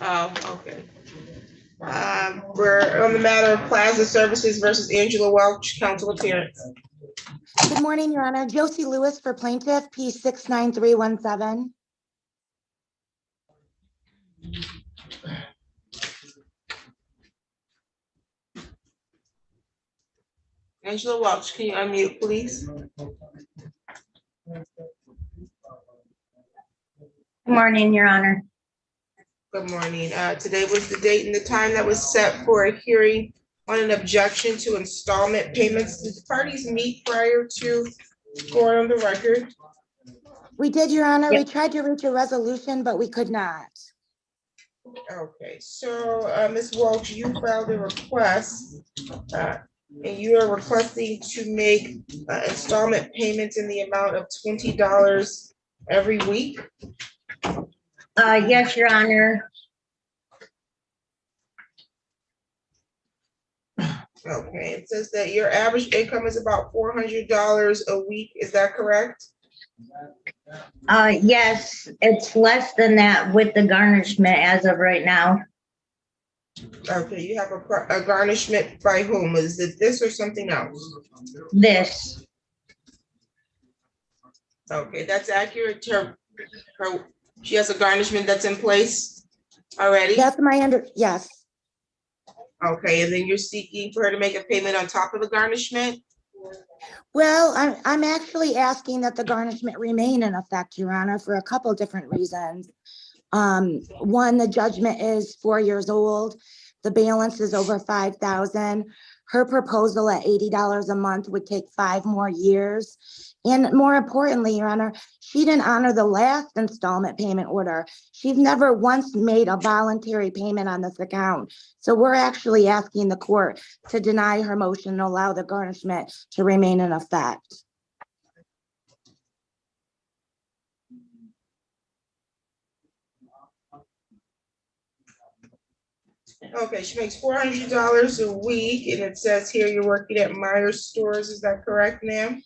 Oh, okay. We're on the matter of Plaza Services versus Angela Welch, counsel appearance. Good morning, Your Honor. Josie Lewis for plaintiff, P 69317. Angela Welch, can you unmute, please? Good morning, Your Honor. Good morning. Today was the date and the time that was set for a hearing on an objection to installment payments. Did the parties meet prior to going on the record? We did, Your Honor. Yep. We tried to reach a resolution, but we could not. Okay, so Ms. Welch, you filed a request and you are requesting to make installment payments in the amount of $20 every week. Yes, Your Honor. Okay, it says that your average income is about $400 a week. Is that correct? Yes, it's less than that with the garnishment as of right now. Okay, you have a garnishment by whom? Is it this or something else? This. Okay, that's accurate. She has a garnishment that's in place already? That's yes. Okay, and then you're seeking for her to make a payment on top of the garnishment? Well, I'm actually asking that the garnishment remain in effect, Your Honor, for a couple different reasons. One, the judgment is 4 years old. The balance is over $5,000. Her proposal at $80 a month would take 5 more years. And more importantly, Your Honor, she didn't honor the last installment payment order. She's never once made a voluntary payment on this account. So we're actually asking the court to deny her motion and allow the garnishment to remain in effect. Okay, she makes $400 a week, and it says here you're working at Myers Stores. Is that correct, ma'am?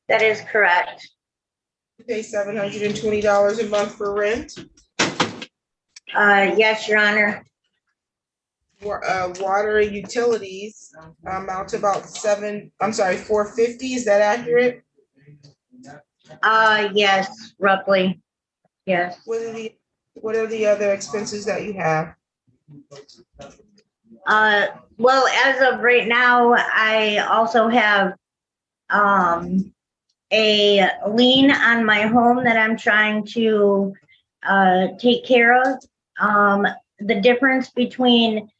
That is correct. You pay $720 a month for rent. Yes, Your Honor. Water and utilities amount to about $450. Is that accurate? Yes, roughly. Yes. What are the other expenses that you have? Well, as of right now, I also have a lien on my home that I'm trying to take care of. The difference between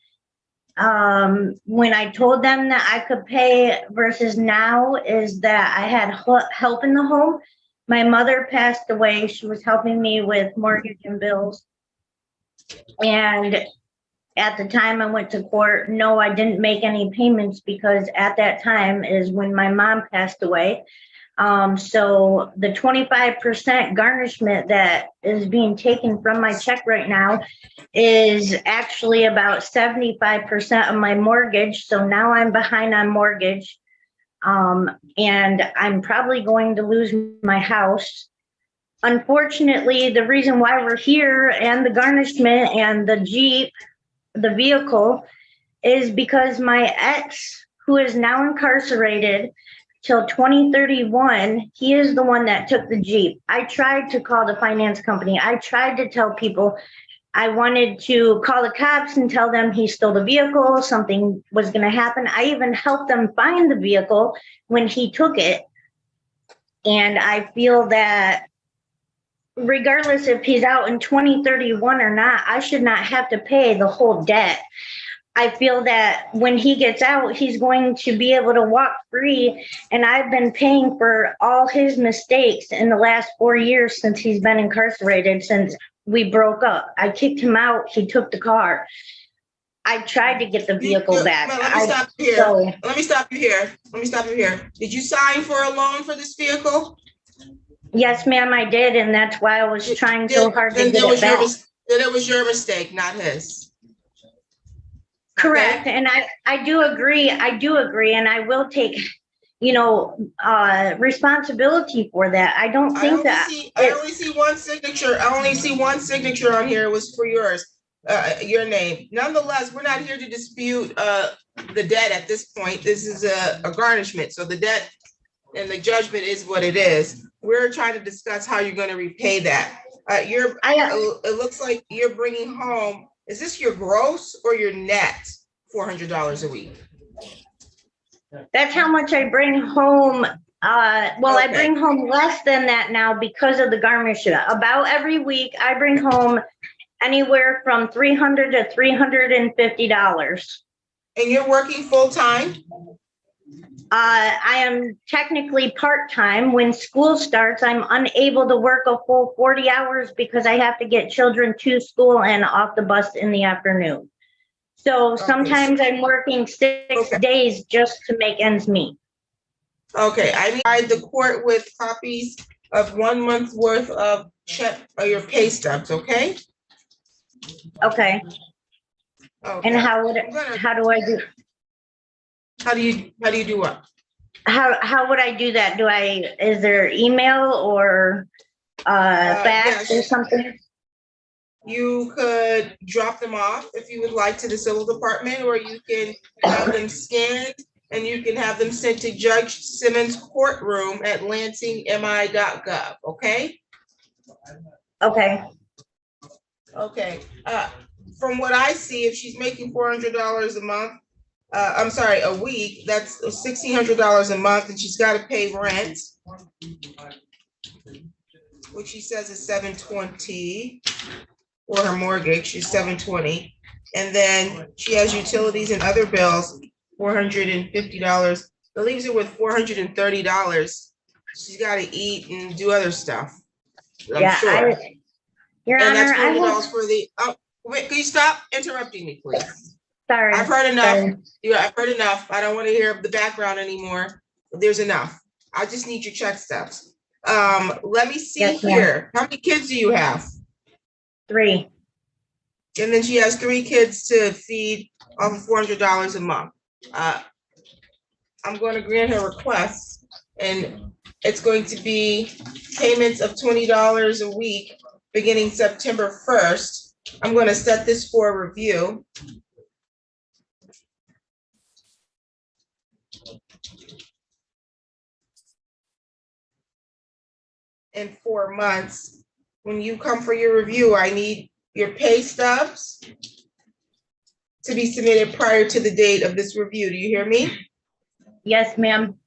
when I told them that I could pay versus now is that I had help in the home. My mother passed away. She was helping me with mortgage and bills. And at the time I went to court, no, I didn't make any payments because at that time is when my mom passed away. So the 25% garnishment that is being taken from my check right now is actually about 75% of my mortgage. So now I'm behind on mortgage. And I'm probably going to lose my house. Unfortunately, the reason why we're here and the garnishment and the Jeep, the vehicle, is because my ex, who is now incarcerated till 2031, he is the one that took the Jeep. I tried to call the finance company. I tried to tell people. I wanted to call the cops and tell them he stole the vehicle, something was going to happen. I even helped them find the vehicle when he took it. And I feel that regardless if he's out in 2031 or not, I should not have to pay the whole debt. I feel that when he gets out, he's going to be able to walk free. And I've been paying for all his mistakes in the last 4 years since he's been incarcerated, since we broke up. I kicked him out. He took the car. I tried to get the vehicle back. Let me stop you here. Let me stop you here. Did you sign for a loan for this vehicle? Yes, ma'am, I did. And that's why I was trying so hard to get it back. Then it was your mistake, not his. Correct. Okay. And I do agree. And I will take, responsibility for that. I don't think I only see one signature. I only see one signature on here. It was for yours. your name. Nonetheless, we're not here to dispute the debt at this point. This is a garnishment, so the debt and the judgment is what it is. We're trying to discuss how you're going to repay that. It looks like you're bringing home, is this your gross or your net $400 a week? That's how much I bring home. Well, I Okay. bring home less than that now because of the garnishment. About every week, I bring home anywhere from $300 to $350. And you're working full-time? I am technically part-time. When school starts, I'm unable to work a full 40 hours because I have to get children to school and off the bus in the afternoon. So sometimes I'm working 6 days just to make ends meet. Okay, I need the court with copies of 1 month's worth of check or your pay stubs, okay? Okay. Okay. And how do I do? How do you do what? How would I do that? Is there email or fax or something? You could drop them off if you would like to the civil department, or you can have them scanned and you can have them sent to Judge Simmons' courtroom at lansingmi.gov, okay? Okay. Okay, from what I see, if she's making $400 a month, I'm sorry, a week, that's $1,600 a month, and she's got to pay rent, which she says is $720, or her mortgage, she's $720, and then she has utilities and other bills, $450. That leaves her with $430. She's got to eat and do other stuff. I'm sure. Your And Honor, that's $40 for the. Oh, wait! Can you stop interrupting me, please? Sorry. I've heard enough. Sorry. Yeah, I've heard enough. I don't want to hear the background anymore. There's enough. I just need your check stubs. Let me see Yes, ma'am. here. How many kids do you have? 3. And then she has 3 kids to feed off of $400 a month. I'm going to grant her request, and it's going to be payments of $20 a week beginning September 1st. I'm going to set this for review. In 4 months, when you come for your review, I need your pay stubs to be submitted prior to the date of this review. Do you hear me? Yes, ma'am.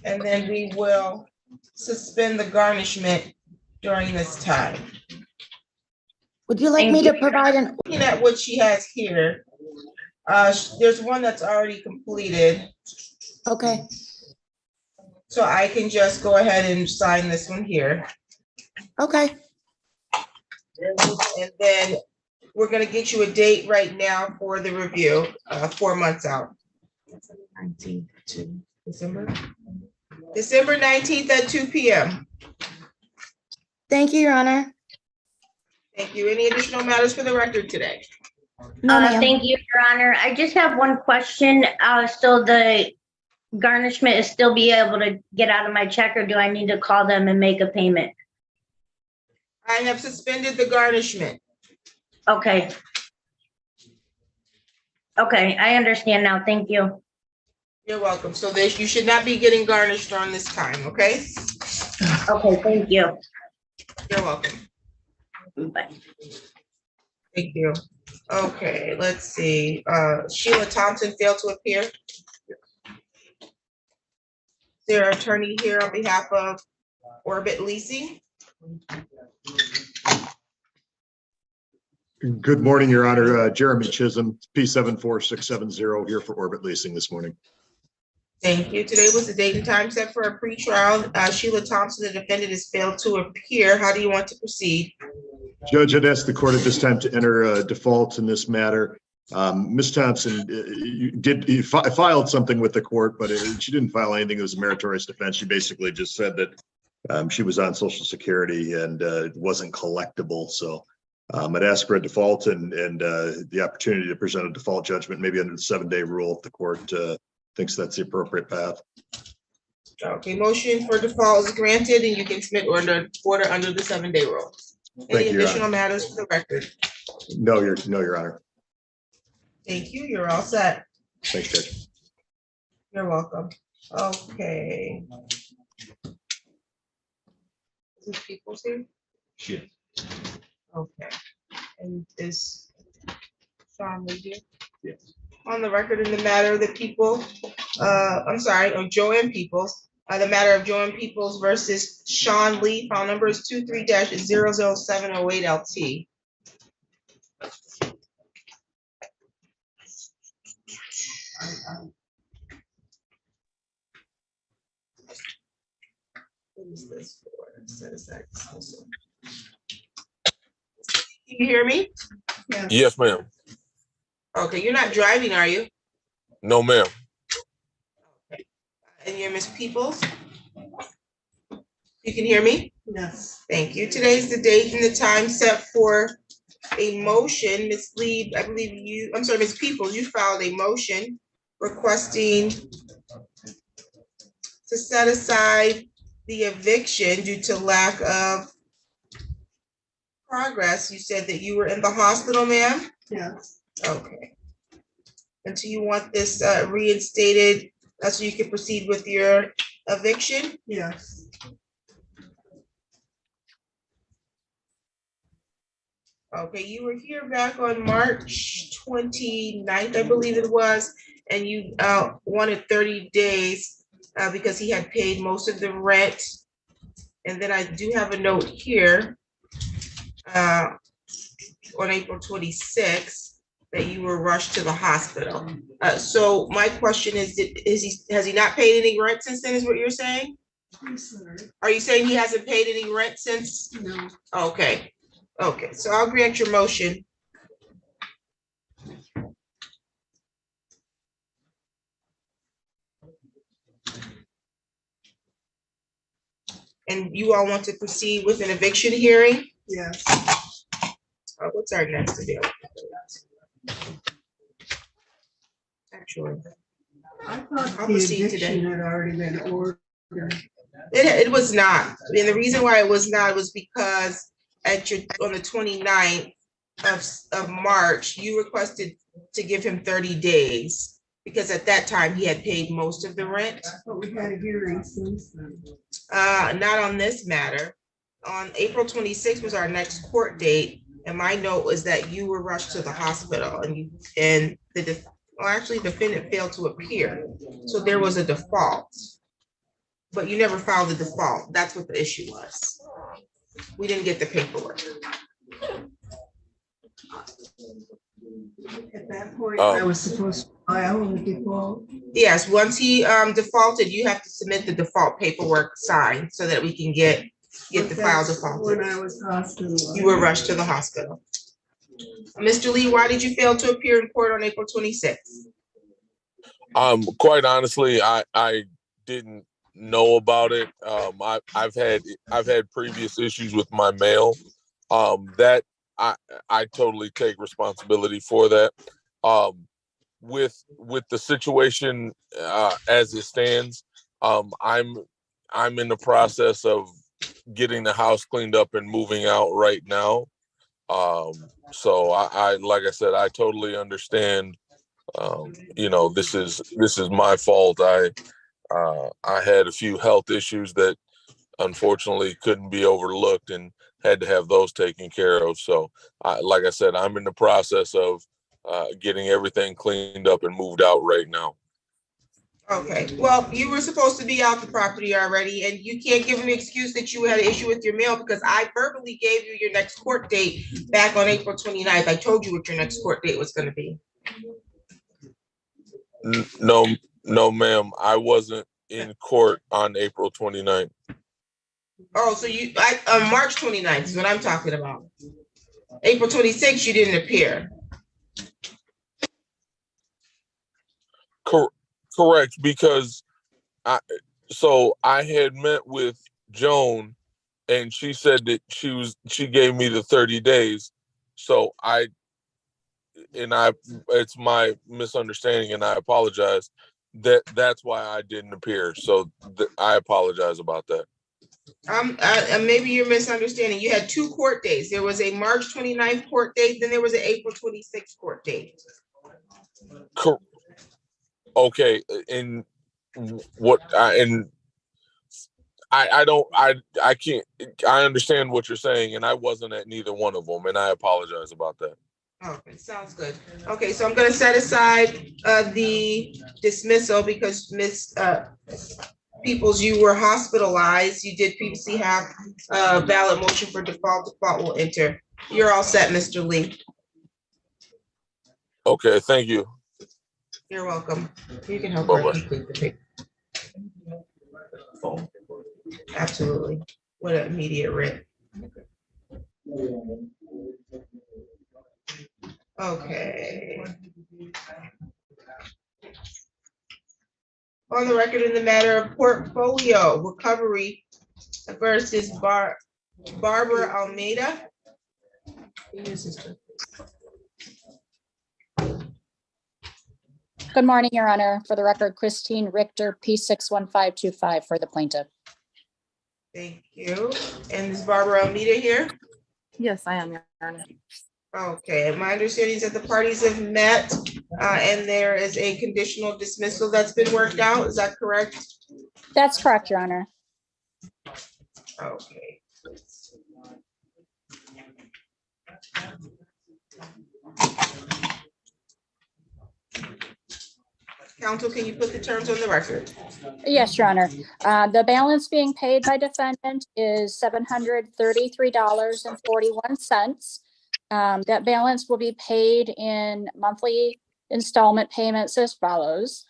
And then we will suspend the garnishment during this time. Would you like me to provide an, Looking at what she has here, there's one that's already completed, okay, so I can just go ahead and sign this one here. okay, And then we're gonna get you a date right now for the review, 4 months out. 19th to December 19th at 2 p.m. thank you, Your Honor. Thank you. Any additional matters for the record today? No, ma'am. Thank you, Your Honor. I just have one question. So the garnishment is still be able to get out of my check, or do I need to call them and make a payment? I have suspended the garnishment. Okay. Okay, I understand now. Thank you. You're welcome. So you should not be getting garnished during this time, okay? Okay, thank you. You're welcome. Bye. Thank you. Okay, let's see. Sheila Thompson failed to appear. Is there an attorney here on behalf of Orbit Leasing? Good morning, Your Honor. Jeremy Chisholm, P74670 here for Orbit Leasing this morning. Thank you. Today was the date and time set for a pretrial. Sheila Thompson, the defendant, has failed to appear. How do you want to proceed? Judge, I'd ask the court at this time to enter a default in this matter. Ms. Thompson filed something with the court, but she didn't file anything that was a meritorious defense. She basically just said that she was on Social Security and it wasn't collectible. So I'd ask for a default and the opportunity to present a default judgment, maybe under the 7-day rule if the court thinks that's the appropriate path. Okay, motion for default is granted and you can submit order under the 7-day rule. Any you, Your additional Honor. matters for the record? No, Your Honor. Thank you. You're all set. Thanks, Judge. You're welcome. Okay. Is this Peoples here? Shit. Okay. And is Sean Lee here? Yes. On the record in the matter of the people, I'm sorry, of Joanne Peoples, the matter of Joanne Peoples versus Sean Lee, file number is 23-00708 LT. What is this for? Set aside dismissal. Can you hear me? Yes, ma'am. Okay, you're not driving, are you? No, ma'am. And you're Miss Peoples? You can hear me? Yes. Thank you. Today's the date and the time set for a motion. Ms. Lee, I believe you, I'm sorry, Ms. Peoples, you filed a motion requesting to set aside the eviction due to lack of progress. You said that you were in the hospital, ma'am? Yes. Okay. And so you want this reinstated so you can proceed with your eviction? Yes. Okay, you were here back on March 29th, I believe it was, and you wanted 30 days because he had paid most of the rent. And then I do have a note here on April 26th that you were rushed to the hospital. So my question is, has he not paid any rent since then, is what you're saying? I'm sorry. Are you saying he hasn't paid any rent since? No. Okay, okay, so I'll grant your motion. And you all want to proceed with an eviction hearing? Yes. What's our next available? Actually, I thought I'll the proceed today. eviction had already been ordered. it was not. And the reason why it was not was because on the 29th of March, you requested to give him 30 days because at that time he had paid most of the rent. But we had a hearing since then. Not on this matter. On April 26th was our next court date, and my note was that you were rushed to the hospital and the defendant failed to appear. So there was a default. But you never filed the default. That's what the issue was. We didn't get the paperwork. At that point, I was supposed to file the default. Yes, once he defaulted, you have to submit the default paperwork signed so that we can get the But file that's defaulted. when I was hospitalized. You were rushed to the hospital. Mr. Lee, why did you fail to appear in court on April 26th? Quite honestly, I didn't know about it. I've had previous issues with my mail. That I totally take responsibility for that. With the situation as it stands, I'm in the process of getting the house cleaned up and moving out right now. So I like I said, I totally understand. This is my fault. I had a few health issues that unfortunately couldn't be overlooked and had to have those taken care of. So like I said, I'm in the process of getting everything cleaned up and moved out right now. Okay, well, you were supposed to be out the property already, and you can't give an excuse that you had an issue with your mail because I verbally gave you your next court date back on April 29th. I told you what your next court date was gonna be. No, ma'am. I wasn't in court on April 29th. Oh, so on March 29th is what I'm talking about. April 26th, you didn't appear. Correct, because I had met with Joan and she said that she gave me the 30 days. So it's my misunderstanding and I apologize. That's why I didn't appear. So I apologize about that. Maybe you're misunderstanding. You had 2 court days. There was a March 29th court date, then there was an April 26th court date. Okay, and what I can't, I understand what you're saying, and I wasn't at neither one of them, and I apologize about that. Okay, sounds good. Okay, so I'm gonna set aside the dismissal because Ms. Peoples, you were hospitalized. You did previously have a valid motion for default. Default will enter. You're all set, Mr. Lee. Okay, thank you. You're welcome. You can help her Bye-bye. complete the paper. Absolutely. What an immediate writ. Okay. On the record in the matter of portfolio recovery versus Barbara Almeida. Good morning, Your Honor. For the record, Christine Richter, P61525 for the plaintiff. Thank you. And is Barbara Almeida here? Yes, I am, Your Honor. Okay, my understanding is that the parties have met and there is a conditional dismissal that's been worked out. Is that correct? That's correct, Your Honor. Okay. Counsel, can you put the terms on the record? Yes, Your Honor. The balance being paid by defendant is $733.41. That balance will be paid in monthly installment payments as follows.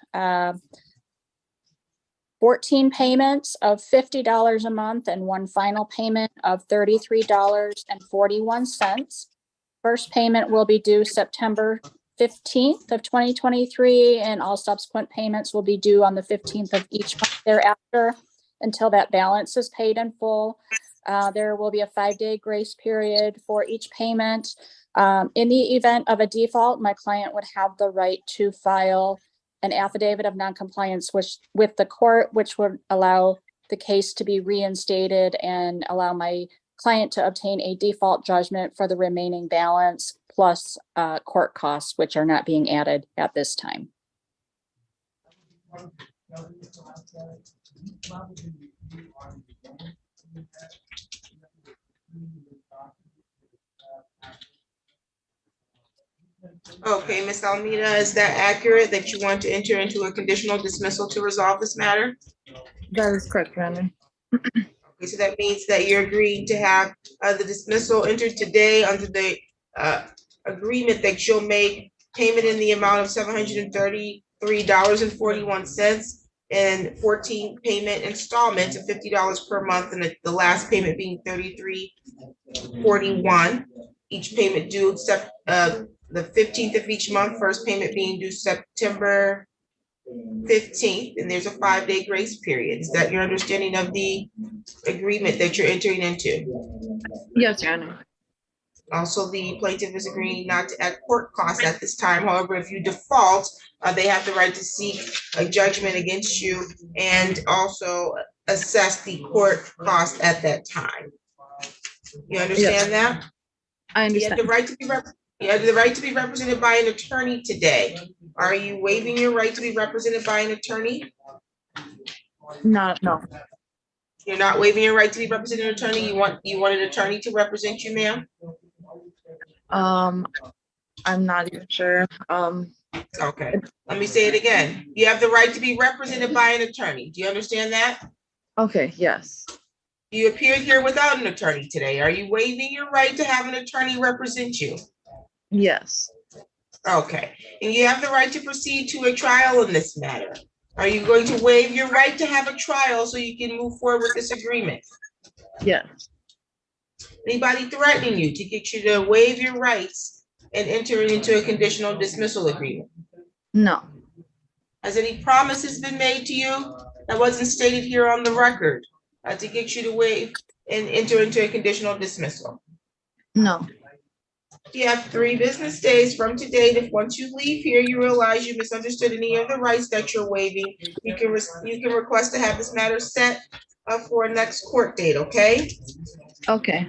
14 payments of $50 a month and one final payment of $33.41. First payment will be due September 15th of 2023, and all subsequent payments will be due on the 15th of each month thereafter until that balance is paid in full. There will be a 5-day grace period for each payment. In the event of a default, my client would have the right to file an affidavit of noncompliance with the court, which would allow the case to be reinstated and allow my client to obtain a default judgment for the remaining balance plus court costs, which are not being added at this time. Okay, Ms. Almeida, is that accurate that you want to enter into a conditional dismissal to resolve this matter? That is correct, Your Honor. Okay, so that means that you're agreeing to have the dismissal entered today under the agreement that you'll make payment in the amount of $733.41 and 14 payment installments of $50 per month, and the last payment being $33.41. Each payment due except the 15th of each month, first payment being due September 15th, and there's a 5-day grace period. Is that your understanding of the agreement that you're entering into? Yes, Your Honor. Also, the plaintiff is agreeing not to add court costs at this time. However, if you default, they have the right to seek a judgment against you and also assess the court cost at that time. You understand that? I You understand. have the right to be represented by an attorney today. Are you waiving your right to be represented by an attorney? No. You're not waiving your right to be represented by an attorney? You want an attorney to represent you, ma'am? I'm not even sure. Okay, let me say it again. You have the right to be represented by an attorney. Do you understand that? Okay, yes. You appeared here without an attorney today. Are you waiving your right to have an attorney represent you? Yes. Okay, and you have the right to proceed to a trial in this matter. Are you going to waive your right to have a trial so you can move forward with this agreement? Yes. Anybody threatening you to get you to waive your rights and enter into a conditional dismissal agreement? No. Has any promises been made to you that wasn't stated here on the record to get you to waive and enter into a conditional dismissal? No. You have 3 business days from today. If once you leave here, you realize you misunderstood any of the rights that you're waiving, you can request to have this matter set for next court date, okay? Okay.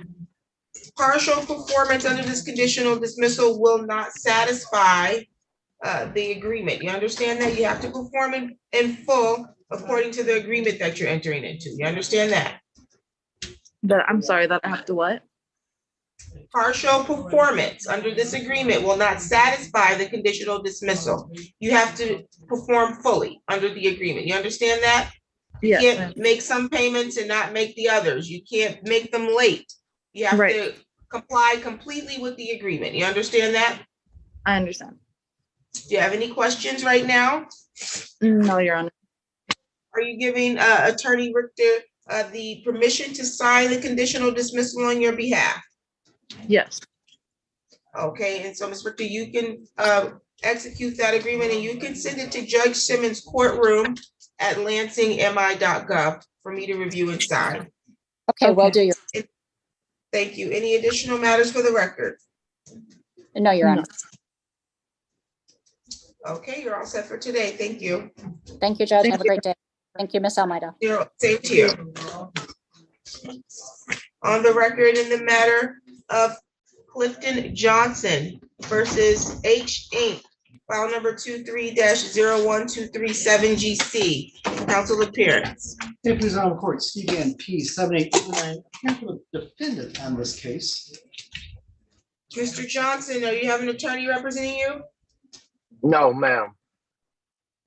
Partial performance under this conditional dismissal will not satisfy the agreement. You understand that? You have to perform in full according to the agreement that you're entering into. You understand that? I'm sorry, that I have to what? Partial performance under this agreement will not satisfy the conditional dismissal. You have to perform fully under the agreement. You understand that? You Yes, can't make some payments and not make the others. You can't make them late. You have Right. to comply completely with the agreement. You understand that? I understand. Do you have any questions right now? No, Your Honor. Are you giving Attorney Richter the permission to sign the conditional dismissal on your behalf? Yes. Okay, and so Ms. Richter, you can execute that agreement and you can send it to Judge Simmons' courtroom at lansingmi.gov for me to review and sign. Okay, will do. Thank you. Any additional matters for the record? No, Your Honor. Okay, you're all set for today. Thank you. Thank you, Judge. Thank Have a you. great day. Thank you, Ms. Almeida. Same to you. On the record in the matter of Clifton Johnson versus H Inc., file number 23-01237 GC. Council appearance. Please on court, Steve N. P. 7829, here for the defendant on this case. Mr. Johnson, are you have an attorney representing you? No, ma'am.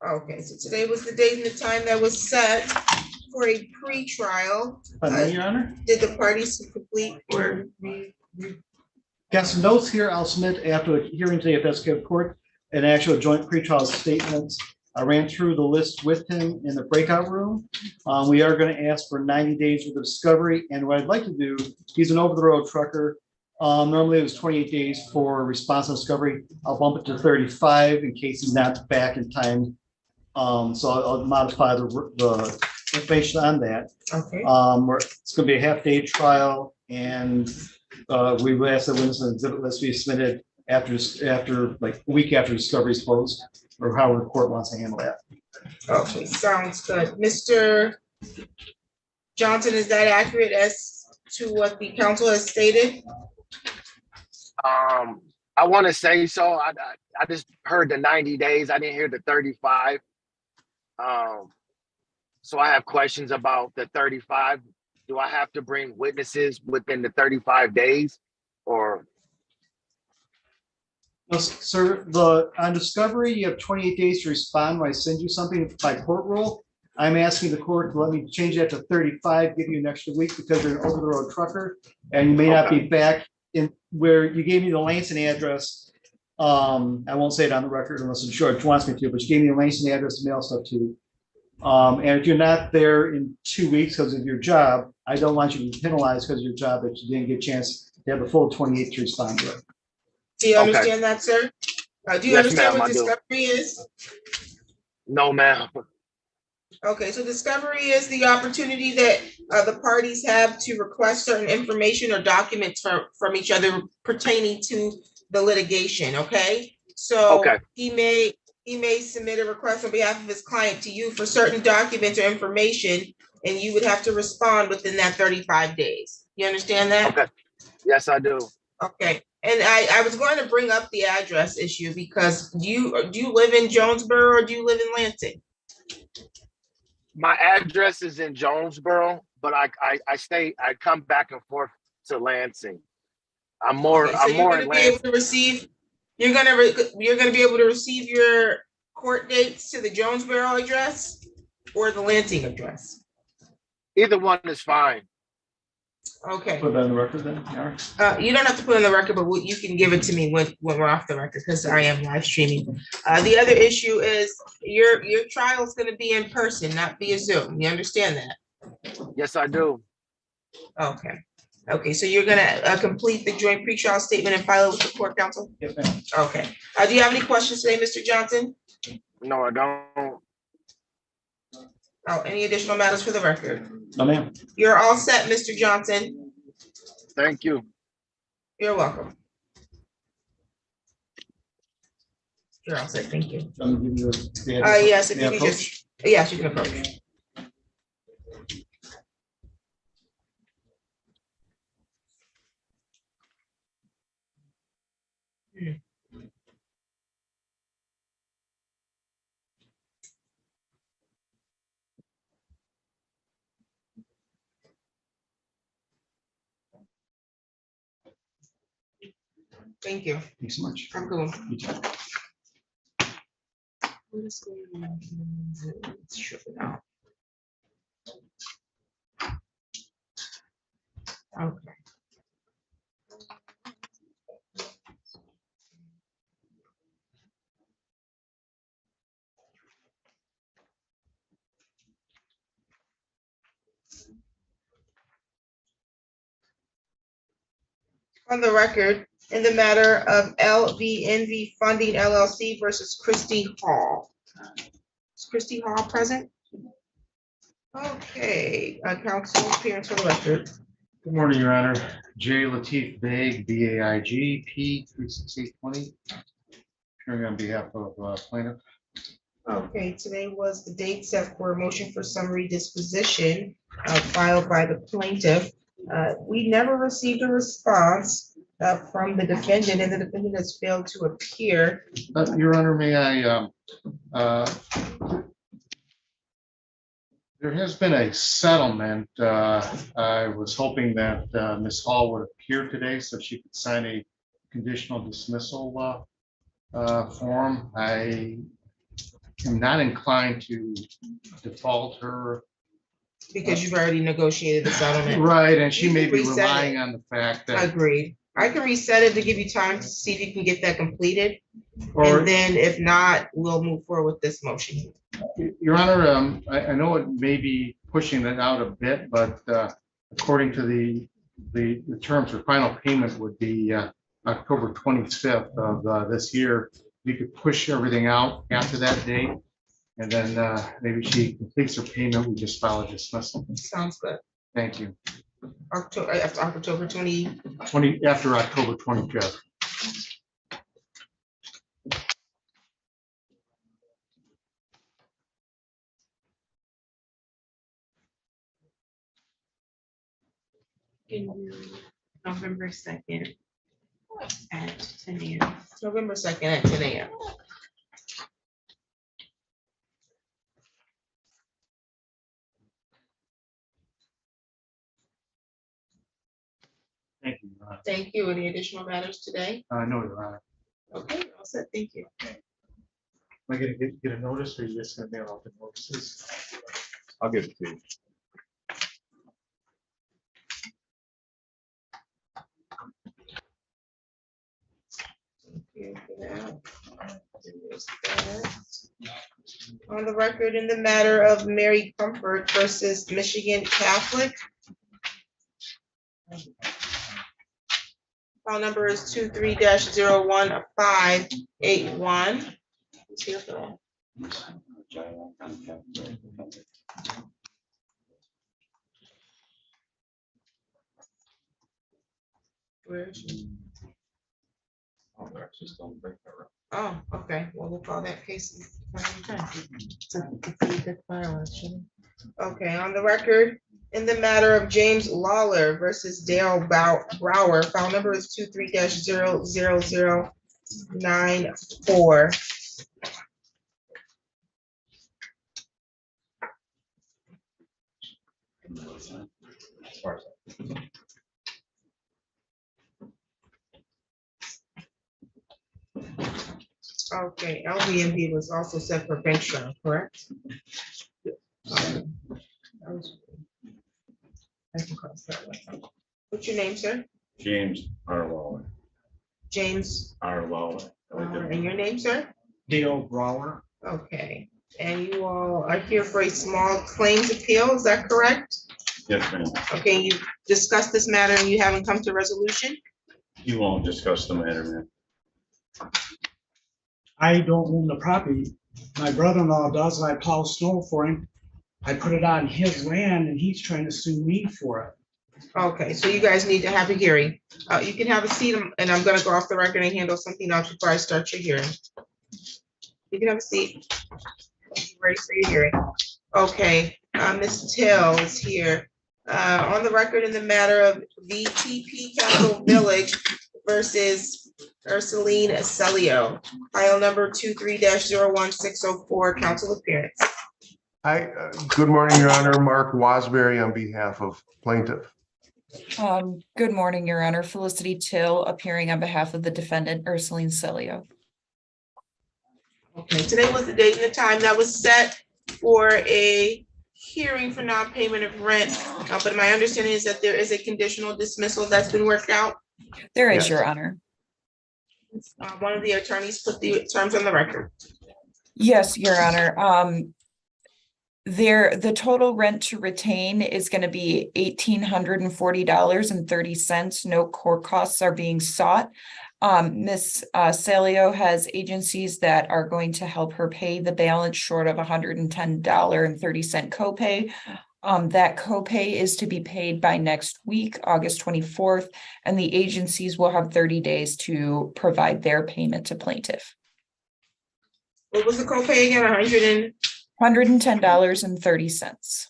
Okay, so today was the date and the time that was set for a pre-trial. Your Honor. Did the parties complete or? Got some notes here. I'll submit after the hearing today at the court, an actual joint pretrial statement. I ran through the list with him in the breakout room. We are going to ask for 90 days worth of discovery. And what I'd like to do, he's an over-the-road trucker. Normally it was 28 days for response and discovery. I'll bump it to 35 in case he's not back in time. So I'll modify the information on that. Okay. It's going to be a half-day trial, and we will ask the witness and exhibit list be submitted after like a week after discovery is closed, or however the court wants to handle that. Okay, sounds good. Mr. Johnson, is that accurate as to what the council has stated? I want to say so. I just heard the 90 days. I didn't hear the 35. So I have questions about the 35. Do I have to bring witnesses within the 35 days or? Well, sir, on discovery, you have 28 days to respond when I send you something by court rule. I'm asking the court to let me change that to 35, give you an extra week because you're an over-the-road trucker and you may not be back in where you gave me the Lansing address. I won't say it on the record unless George wants me to, but you gave me the Lansing address to mail stuff to. And if you're not there in 2 weeks because of your job, I don't want you to be penalized because of your job that you didn't get a chance to have the full 28 to respond to it. Do you understand that, sir? Do you understand what I do. discovery is? No, ma'am. Okay, so discovery is the opportunity that the parties have to request certain information or documents from each other pertaining to the litigation, okay? So Okay. he may submit a request on behalf of his client to you for certain documents or information, and you would have to respond within that 35 days. You understand that? Okay. Yes, I do. Okay, and I was going to bring up the address issue because do you live in Jonesboro or do you live in Lansing? My address is in Jonesboro, but I come back and forth to Lansing. I'm more Okay, so you're more gonna in be able Lansing. to receive, you're gonna be able to receive your court dates to the Jonesboro address or the Lansing address? Either one is fine. Okay, Put that on the record then, Yara? you don't have to put it on the record, but you can give it to me when we're off the record because I am live streaming. The other issue is your trial is gonna be in person, not via Zoom. You understand that? Yes, I do. Okay. Okay, so you're gonna complete the joint pretrial statement and file it with the court counsel? Yes, ma'am. Okay. Do you have any questions today, Mr. Johnson? No, I don't. Oh, any additional matters for the record? No, ma'am. You're all set, Mr. Johnson. Thank you. You're welcome. You're all set, thank you. I'm gonna give you the address. Yes, if May I you could approach? just, yes, you can approach. Thank you. Thanks so much. I'm going. You too. What is going on here? Let's strip it out. Okay. On the record, in the matter of LVNV Funding LLC versus Christy Hall. Is Christy Hall present? Okay, counsel appearance for the record. Good morning, Your Honor. J. Latif Beg, BAIG, P 36820. Appearing on behalf of plaintiff. Okay, today was the date set for a motion for summary disposition filed by the plaintiff. We never received a response from the defendant, and the defendant has failed to appear. Your Honor, may I, there has been a settlement. I was hoping that Ms. Hall would appear today so she could sign a conditional dismissal form. I am not inclined to default her. Because you've already negotiated the settlement. Right, and she You may can be reset relying it. on the fact that. Agreed. I can reset it to give you time to see if you can get that completed. Or, And then if not, we'll move forward with this motion. Your Honor, I know it may be pushing it out a bit, but according to the terms for final payment would be October 25th of this year. We could push everything out after that date. And then maybe she completes her payment, we just file a dismissal. Sounds good. Thank you. October, after October 20. After October 25th. November 2nd at 10 a.m. November 2nd at 10 a.m. Thank you, Your Honor. Thank you. Any additional matters today? No, Your Honor. Okay, all set. Thank you. Am I gonna get a notice or are you just gonna mail out the notices? I'll give it to you. Thank you for that. There's that. On the record, in the matter of Mary Comfort versus Michigan Catholic. File number is 23-01-581. Who's here for that? Where is she? Oh, okay, well, we'll call that case. Okay, on the record, in the matter of James Lawler versus Dale Brower, file number is 23-00094. Okay, LVMP was also set for bench trial, correct? I can cross that one. What's your name, sir? James R. Waller. James, R. Waller. and your name, sir? Dale Brower. Okay, and you all are here for a small claims appeal, is that correct? Yes, ma'am. Okay, you discussed this matter and you haven't come to resolution? You won't discuss the matter, ma'am. I don't own the property. My brother-in-law does, and I plow snow for him. I put it on his land and he's trying to sue me for it. Okay, so you guys need to have a hearing. You can have a seat and I'm gonna go off the record and handle something else before I start your hearing. You can have a seat. Ready for your hearing. Okay, Ms. Till is here. On the record in the matter of VTP Capital Village versus Ursuline Celio, file number 23-01604, council appearance. Hi, good morning, Your Honor. Mark Wasbury on behalf of plaintiff. Good morning, Your Honor. Felicity Till appearing on behalf of the defendant Ursuline Celio. Okay, today was the date and the time that was set for a hearing for non-payment of rent. But my understanding is that there is a conditional dismissal that's been worked out. There is, Yes. Your Honor. One of the attorneys put the terms on the record. Yes, Your Honor. The total rent to retain is going to be $1,840.30. No court costs are being sought. Ms. Celio has agencies that are going to help her pay the balance short of $110.30 copay. That copay is to be paid by next week, August 24th, and the agencies will have 30 days to provide their payment to plaintiff. What was the copay again? $110.30.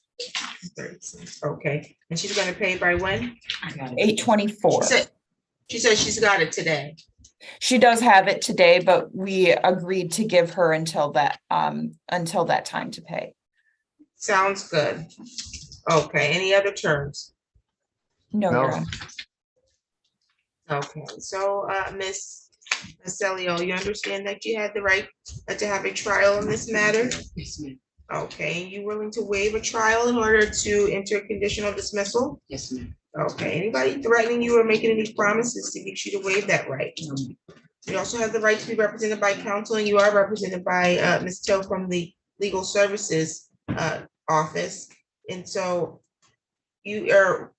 Okay, and she's gonna pay by when? 8/24. She said she's got it today. She does have it today, but we agreed to give her until that time to pay. Sounds good. Okay, any other terms? No, Your Honor. Okay, so Ms. Celio, you understand that you had the right to have a trial in this matter? Yes, ma'am. Okay, you willing to waive a trial in order to enter a conditional dismissal? Yes, ma'am. Okay, anybody threatening you or making any promises to get you to waive that right? You also have the right to be represented by counsel, and you are represented by Ms. Till from the Legal Services office. And so you are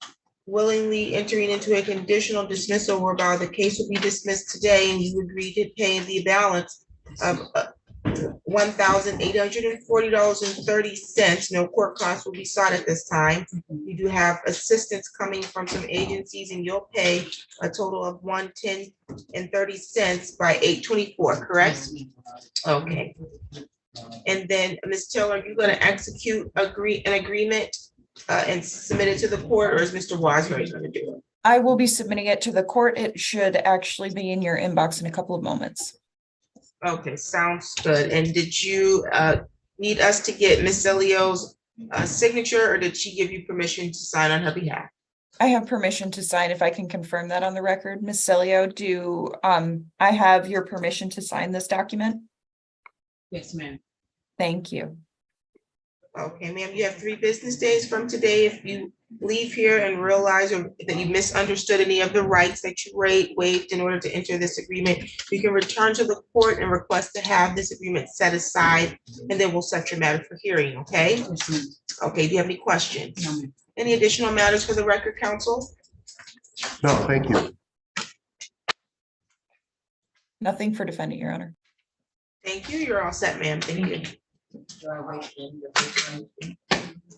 willingly entering into a conditional dismissal whereby the case will be dismissed today, and you agree to pay the balance of $1,840.30. No court costs will be sought at this time. You do have assistance coming from some agencies, and you'll pay a total of $110.30 by 8/24, correct? Okay. And then, Ms. Till, are you gonna execute an agreement and submit it to the court, or is Mr. Wasbury gonna do it? I will be submitting it to the court. It should actually be in your inbox in a couple of moments. Okay, sounds good. And did you need us to get Ms. Celio's signature, or did she give you permission to sign on her behalf? I have permission to sign if I can confirm that on the record. Ms. Celio, I have your permission to sign this document? Yes, ma'am. Thank you. Okay, ma'am, you have 3 business days from today. If you leave here and realize that you misunderstood any of the rights that you waived in order to enter this agreement, you can return to the court and request to have this agreement set aside, and then we'll set your matter for hearing, okay? Yes, ma'am. Okay, do you have any questions? No, ma'am. Any additional matters for the record, counsel? No, thank you. Nothing for defendant, Your Honor. Thank you. You're all set, ma'am. Thank you.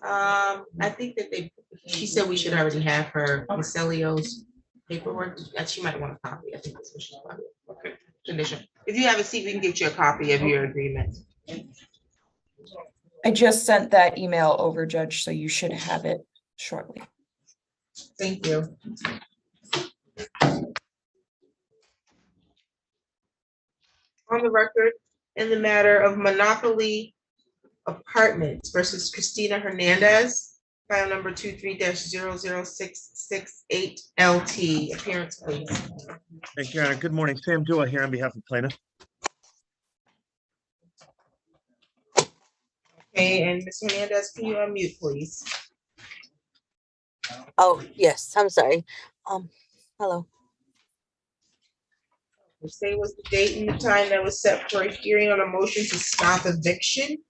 I think that she said we should already have her Ms. Celio's paperwork. She might want a copy. I think that's what she's probably. Okay. Condition. If you have a seat, we can get you a copy of your agreement. I just sent that email over, Judge, so you should have it shortly. Thank you. On the record, in the matter of Monopoly Apartments versus Christina Hernandez, file number 23-00668 LT. Appearance, please. Thank you, Your Honor. Good morning. Sam Dua here on behalf of plaintiff. Okay, and Ms. Hernandez, can you unmute, please? Oh, yes, I'm sorry. Hello. Say was the date and the time that was set for a hearing on a motion to stop eviction.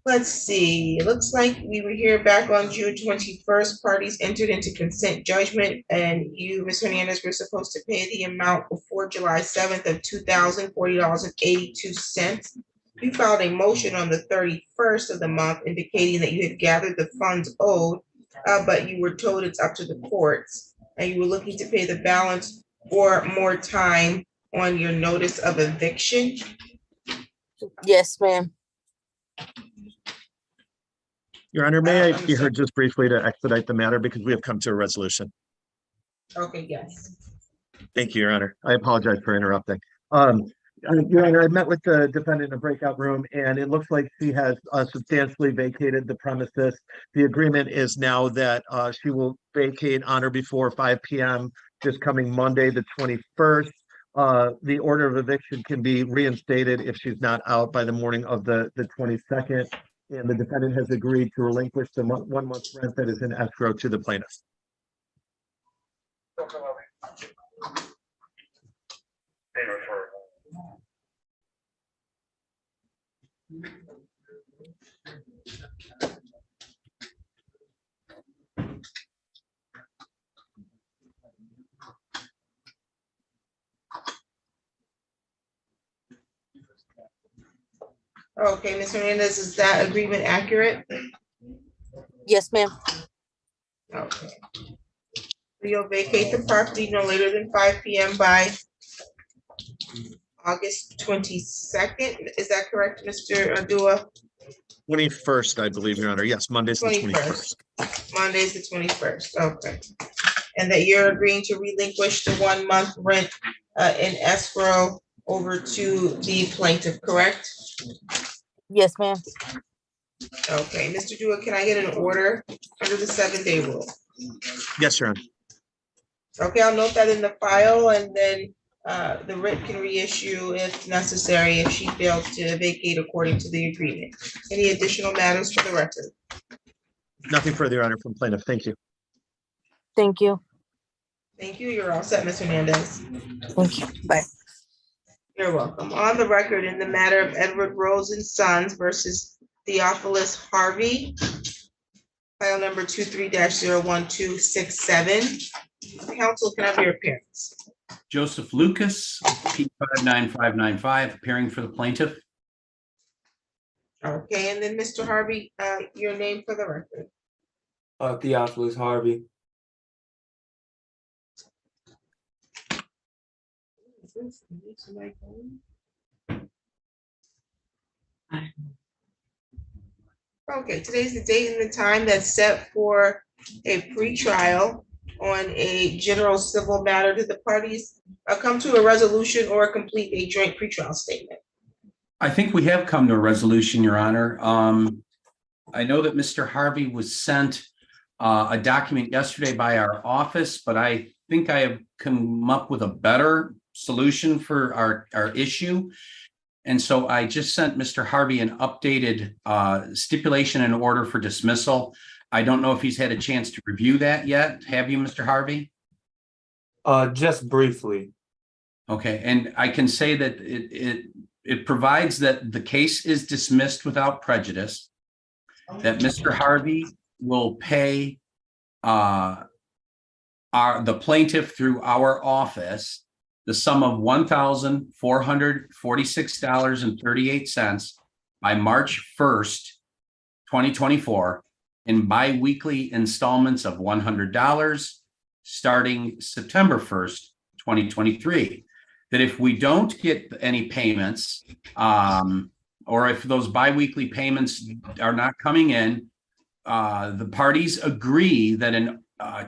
Let's see, it looks like we were here back on June 21st. Parties entered into consent judgment, and you, Ms. Hernandez, were supposed to pay the amount before July 7th of $2,040.82. You filed a motion on the 31st of the month indicating that you had gathered the funds owed, but you were told it's up to the courts, and you were looking to pay the balance or more time on your notice of eviction. Yes, ma'am. Your Honor, may I be heard just briefly to expedite the matter because we have come to a resolution? Okay, yes. Thank you, Your Honor. I apologize for interrupting. Your Honor, I met with the defendant in a breakout room, and it looks like she has substantially vacated the premises. The agreement is now that she will vacate on or before 5 p.m. this coming Monday, the 21st. The order of eviction can be reinstated if she's not out by the morning of the 22nd. And the defendant has agreed to relinquish the 1 month rent that is in escrow to the plaintiff. Okay, Ms. Hernandez, is that agreement accurate? Yes, ma'am. Okay. You'll vacate the property no later than 5 p.m. by August 22nd. Is that correct, Mr. Adua? 21st, I believe, Your Honor. Yes, Monday's the 21st. Monday's the 21st. Okay. And that you're agreeing to relinquish the 1 month rent in escrow over to the plaintiff, correct? Yes, ma'am. Okay, Mr. Dua, can I get an order under the 7-day rule? Yes, Your Honor. Okay, I'll note that in the file, and then the writ can reissue if necessary if she fails to vacate according to the agreement. Any additional matters for the record? Nothing further, Your Honor, from plaintiff. Thank you. Thank you. Thank you. You're all set, Ms. Hernandez. Thank you. Bye. You're welcome. On the record, in the matter of Edward Rose and Sons versus Theophilus Harvey, file number 23-01267. Counsel, can I have your appearance? Joseph Lucas, P59595, appearing for the plaintiff. Okay, and then Mr. Harvey, your name for the record. Theophilus Harvey. Okay, today's the date and the time that's set for a pretrial on a general civil matter. Did the parties come to a resolution or complete a joint pretrial statement? I think we have come to a resolution, Your Honor. I know that Mr. Harvey was sent a document yesterday by our office, but I think I have come up with a better solution for our issue. And so I just sent Mr. Harvey an updated stipulation and order for dismissal. I don't know if he's had a chance to review that yet. Have you, Mr. Harvey? Just briefly. Okay, and I can say that it provides that the case is dismissed without prejudice, that Mr. Harvey will pay the plaintiff through our office the sum of $1,446.38 by March 1st, 2024, in biweekly installments of $100 starting September 1st, 2023. That if we don't get any payments, or if those biweekly payments are not coming in, the parties agree that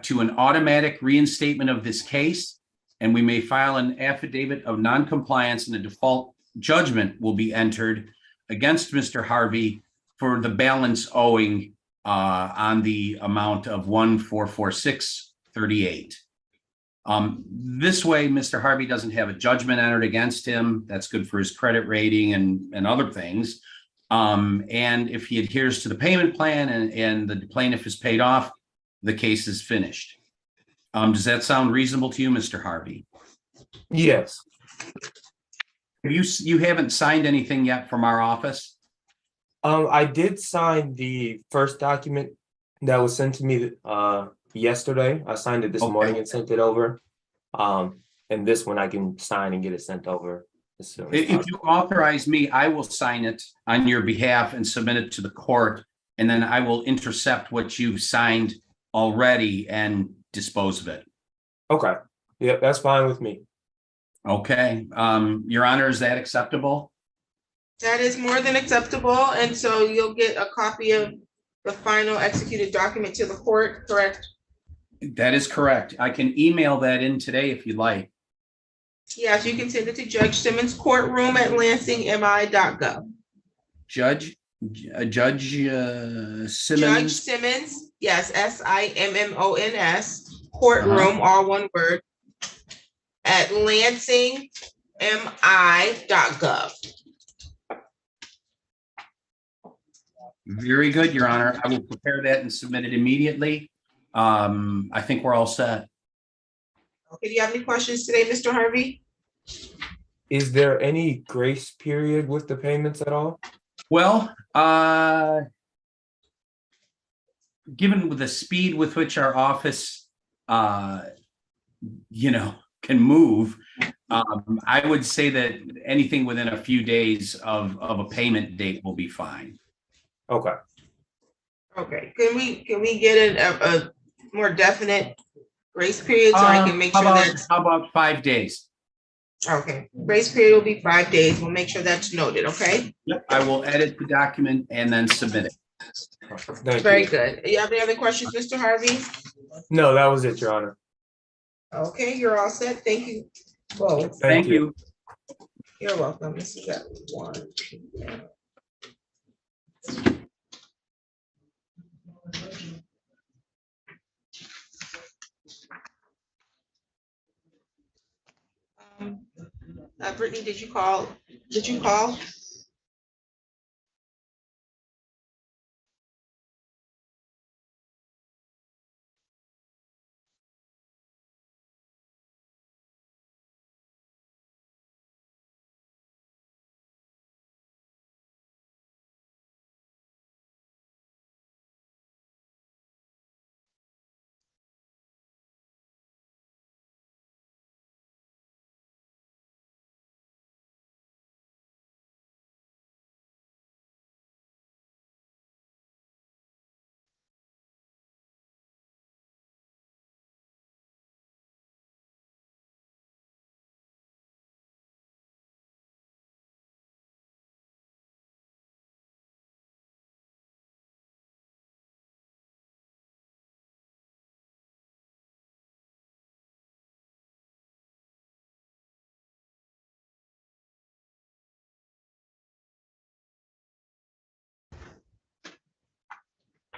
to an automatic reinstatement of this case, and we may file an affidavit of noncompliance, and a default judgment will be entered against Mr. Harvey for the balance owing on the amount of $1,446.38. This way, Mr. Harvey doesn't have a judgment entered against him. That's good for his credit rating and other things. And if he adheres to the payment plan and the plaintiff is paid off, the case is finished. Does that sound reasonable to you, Mr. Harvey? Yes. You haven't signed anything yet from our office? I did sign the first document that was sent to me yesterday. I signed it this morning and sent it over. And this one I can sign and get it sent over as soon as If you authorize me, I will sign it on your behalf and submit it to the court, and then I will intercept what you've signed already and dispose of it. Okay. Yeah, that's fine with me. Okay. Your Honor, is that acceptable? That is more than acceptable, and so you'll get a copy of the final executed document to the court, correct? That is correct. I can email that in today if you'd like. Yes, you can send it to Judge Simmons courtroom at lansingmi.gov. Judge Judge Simmons. Simmons, yes, SIMMONS, courtroom, all one word, at lansingmi.gov. Very good, Your Honor. I will prepare that and submit it immediately. I think we're all set. Okay, do you have any questions today, Mr. Harvey? Is there any grace period with the payments at all? Well, given with the speed with which our office, can move, I would say that anything within a few days of a payment date will be fine. Okay. Okay, can we get a more definite grace period so I can make sure that's. How about 5 days? Okay, grace period will be 5 days. We'll make sure that's noted, okay? Yep. I will edit the document and then submit it. Very good. You have any other questions, Mr. Harvey? No, that was it, Your Honor. Okay, you're all set. Thank you both. Thank you. You're welcome. This is at 1 p.m. Brittany, did you call? Did you call?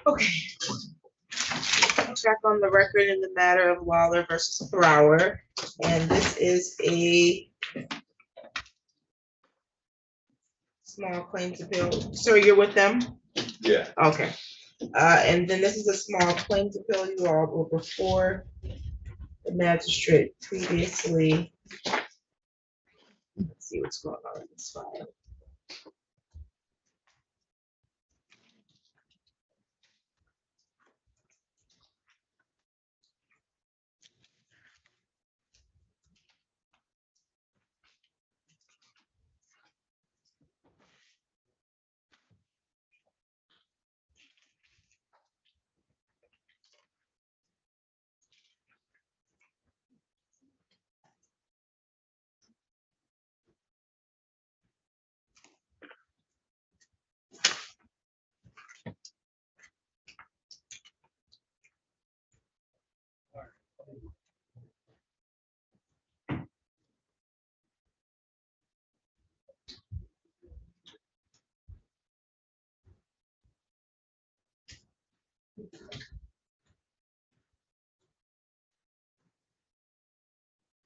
Okay. Back on the record in the matter of Waller versus Brower, and this is a small claims appeal. Sir, you're with them? Yeah. Okay. And then this is a small claims appeal. You all were before the magistrate previously. Let's see what's going on in this file.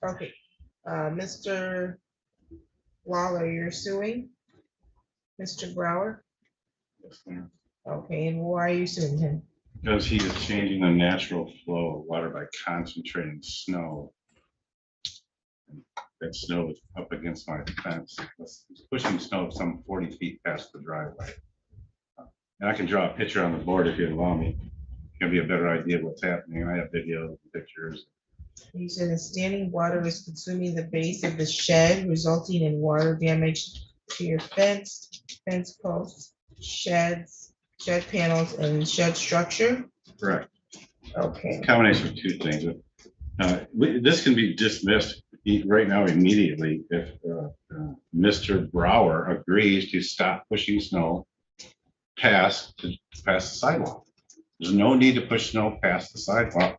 Okay, Mr. Waller, you're suing Mr. Brower? Okay, and why are you suing him? Because he is changing the natural flow of water by concentrating snow. That snow is up against my fence. He's pushing snow some 40 feet past the driveway. And I can draw a picture on the board if you allow me. Give you a better idea of what's happening. I have videos and pictures. You said the standing water is consuming the base of the shed, resulting in water damage to your fence posts, sheds, shed panels, and shed structure. Correct. Okay. Combination of two things. This can be dismissed right now immediately if Mr. Brower agrees to stop pushing snow past the sidewalk. There's no need to push snow past the sidewalk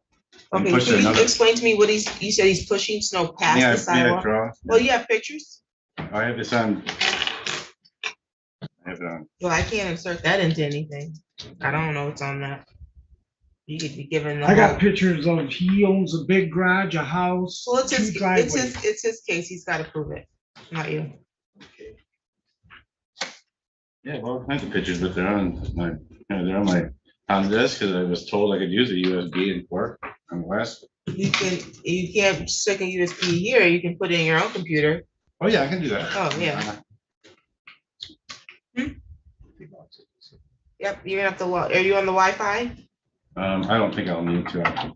And Okay, push can you another- explain to me what you said he's pushing snow past Yeah, the sidewalk? draw. Well, you have pictures? I have this on. I have it on. Well, I can't insert that into anything. I don't know what's on that. You could be given the. I got whole- pictures of, he owns a big garage, a house, Well, it's two his, driveways. it's his case. He's got to prove it, not you. Yeah, well, I have the pictures, but they're on my desk because I was told I could use a USB in court on the last. You can't stick a USB here. You can put it in your own computer. Oh, yeah, I can do that. Oh, yeah. Yep, you're gonna have to log. Are you on the Wi-Fi? I don't think I'll need to.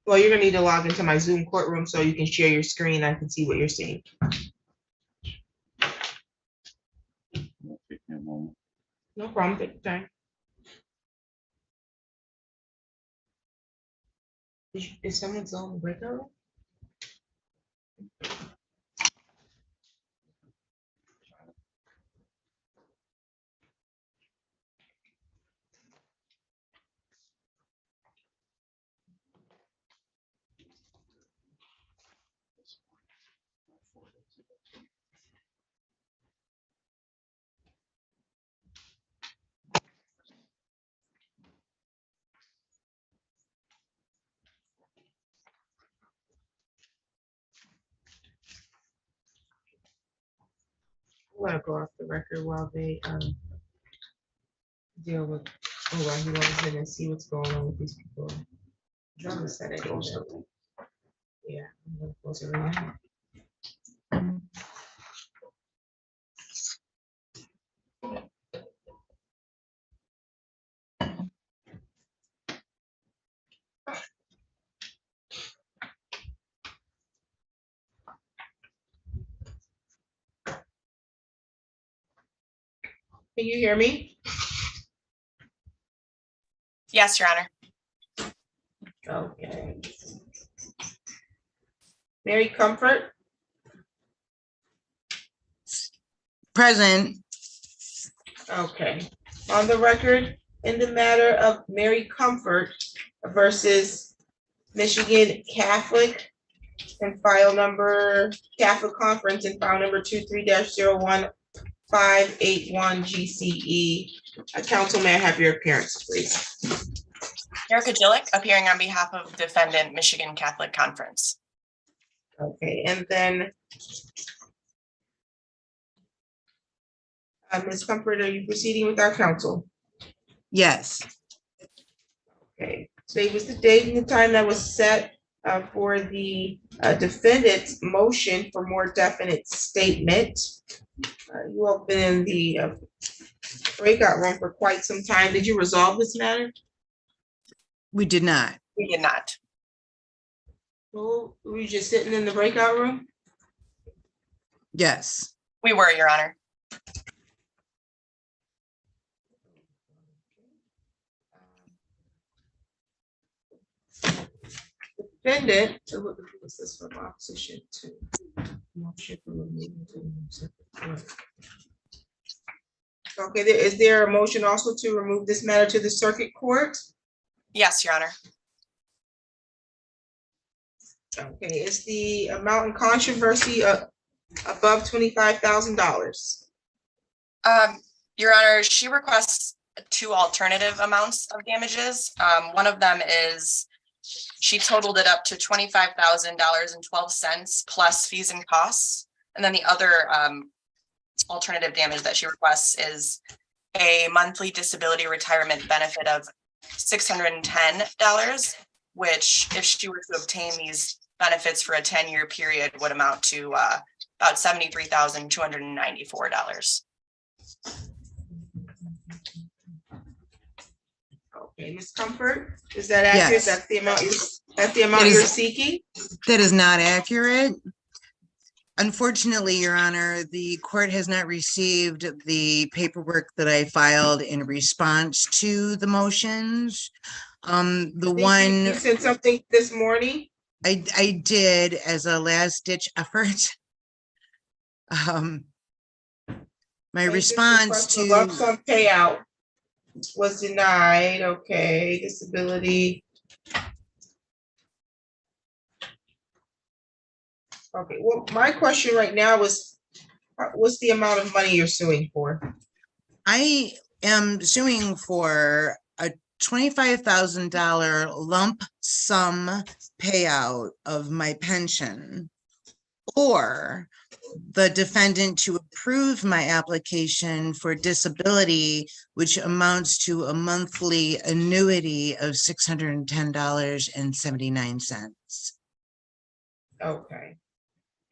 Well, you're gonna need to log into my Zoom courtroom so you can share your screen. I can see what you're seeing. No problem. Take your time. Is someone still in the breakout room? I'm gonna go off the record while they deal with, while he logs in and see what's going on with these people. Trying to set it in there. Yeah, I'm gonna close it right now. Can you hear me? Yes, Your Honor. Okay. Mary Comfort, Present. okay. On the record, in the matter of Mary Comfort versus Michigan Catholic and file number, Catholic Conference and file number 23-01581 GCE. Counsel, may I have your appearance, please? Erica Jillick, appearing on behalf of defendant Michigan Catholic Conference. Okay, and then Ms. Comfort, are you proceeding with our counsel? Yes. Okay, today was the date and the time that was set for the defendant's motion for more definite statement. You all been in the breakout room for quite some time. Did you resolve this matter? We did not. We did not. Well, were you just sitting in the breakout room? Yes. We were, Your Honor. Defendant, what was this from opposition to? Okay, is there a motion also to remove this matter to the circuit court? Yes, Your Honor. Okay, is the amount in controversy above $25,000? Your Honor, she requests two alternative amounts of damages. One of them is she totaled it up to $25,000.12 plus fees and costs. And then the other alternative damage that she requests is a monthly disability retirement benefit of $610, which if she were to obtain these benefits for a 10-year period would amount to about $73,294. Okay, Ms. Comfort, is that accurate? Yes. That's the amount you're seeking? That is not accurate. Unfortunately, Your Honor, the court has not received the paperwork that I filed in response to the motions. You sent something this morning? I did as a last ditch effort. My response to lump sum payout was denied. Okay, disability Okay, well, my question right now is, what's the amount of money you're suing for? I am suing for a $25,000 lump sum payout of my pension, or the defendant to approve my application for disability, which amounts to a monthly annuity of $610.79. Okay.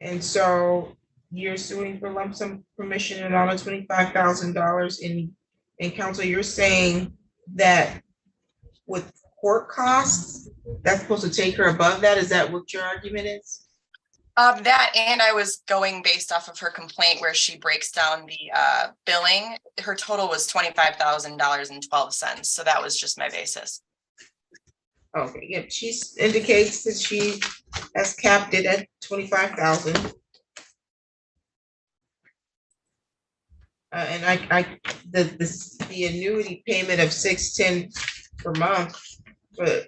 And so you're suing for lump sum permission and all of $25,000 in counsel, you're saying that with court costs, that's supposed to take her above that? Is that what your argument is? That, and I was going based off of her complaint where she breaks down the billing. Her total was $25,000.12. So that was just my basis. Okay, yeah, she indicates that she has capped it at 25,000. And the annuity payment of $610 per month, but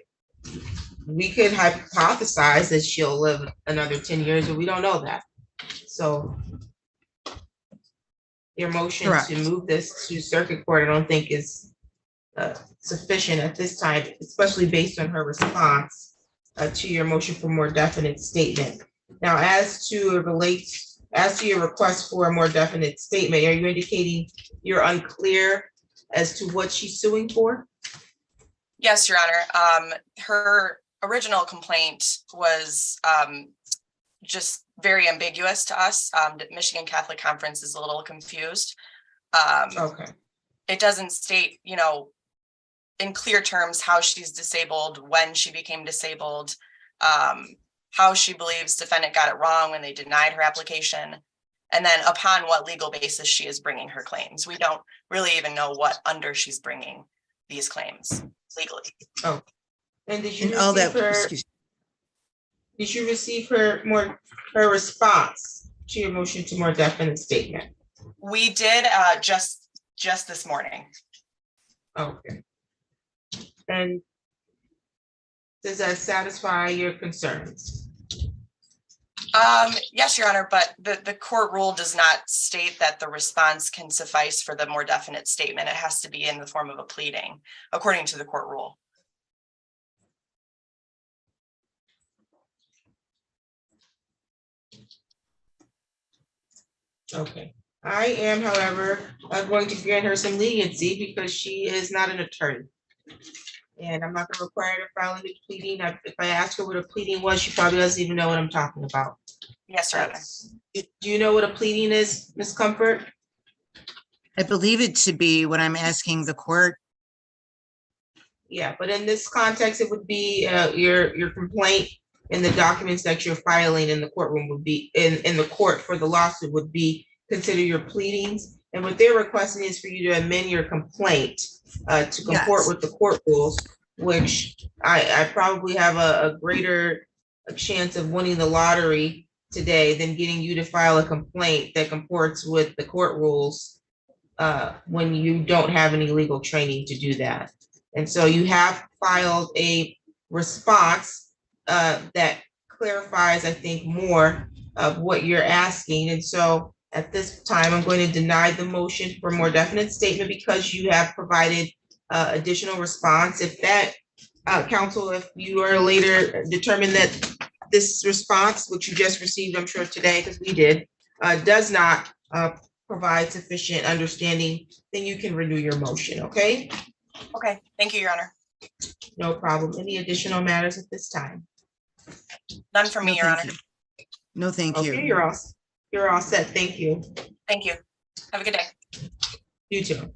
we could hypothesize that she'll live another 10 years, but we don't know that. So your motion Correct. to move this to circuit court, I don't think is sufficient at this time, especially based on her response to your motion for more definite statement. Now, as to your request for a more definite statement, are you indicating you're unclear as to what she's suing for? Yes, Your Honor. Her original complaint was just very ambiguous to us. The Michigan Catholic Conference is a little confused. Okay. It doesn't state, in clear terms how she's disabled, when she became disabled, how she believes defendant got it wrong when they denied her application, and then upon what legal basis she is bringing her claims. We don't really even know what under she's bringing these claims legally. Oh, and did you And all receive that, her? excuse Did you receive her response to your motion to more definite statement? We did just this morning. Okay. And does that satisfy your concerns? Yes, Your Honor, but the court rule does not state that the response can suffice for the more definite statement. It has to be in the form of a pleading, according to the court rule. Okay. I am, however, going to grant her some leniency because she is not an attorney. And I'm not going to require her to file a pleading. If I ask her what a pleading was, she probably doesn't even know what I'm talking about. Yes, Your Honor. Do you know what a pleading is, Ms. Comfort? I believe it to be what I'm asking the court. Yeah, but in this context, it would be your complaint and the documents that you're filing in the courtroom would be in the court for the lawsuit would be consider your pleadings. And what they're requesting is for you to amend your complaint to comport with the court rules, which I probably have a greater chance of winning the lottery today than getting you to file a complaint that comports with the court rules when you don't have any legal training to do that. And so you have filed a response that clarifies, I think, more of what you're asking. And so at this time, I'm going to deny the motion for more definite statement because you have provided additional response. If that, counsel, if you are later determined that this response, which you just received, I'm sure today, because we did, does not provide sufficient understanding, then you can renew your motion, okay? Okay, thank you, Your Honor. No problem. Any additional matters at this time? None from me, Your Honor. No, thank you. Okay, you're all set. Thank you. Thank you. Have a good day. You too.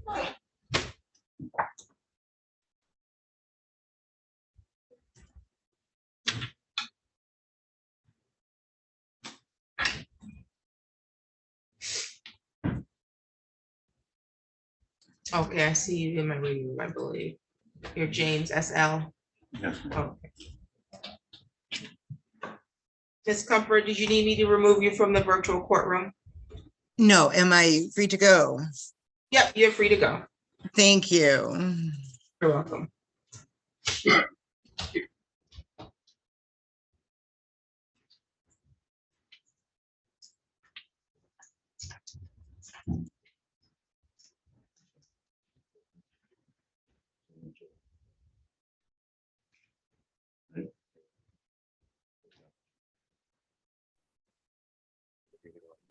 Okay, I see you in my waiting room, I believe. You're James SL. Yes. Okay. Ms. Comfort, did you need me to remove you from the virtual courtroom? No, am I free to go? Yep, you're free to go. Thank you. You're welcome.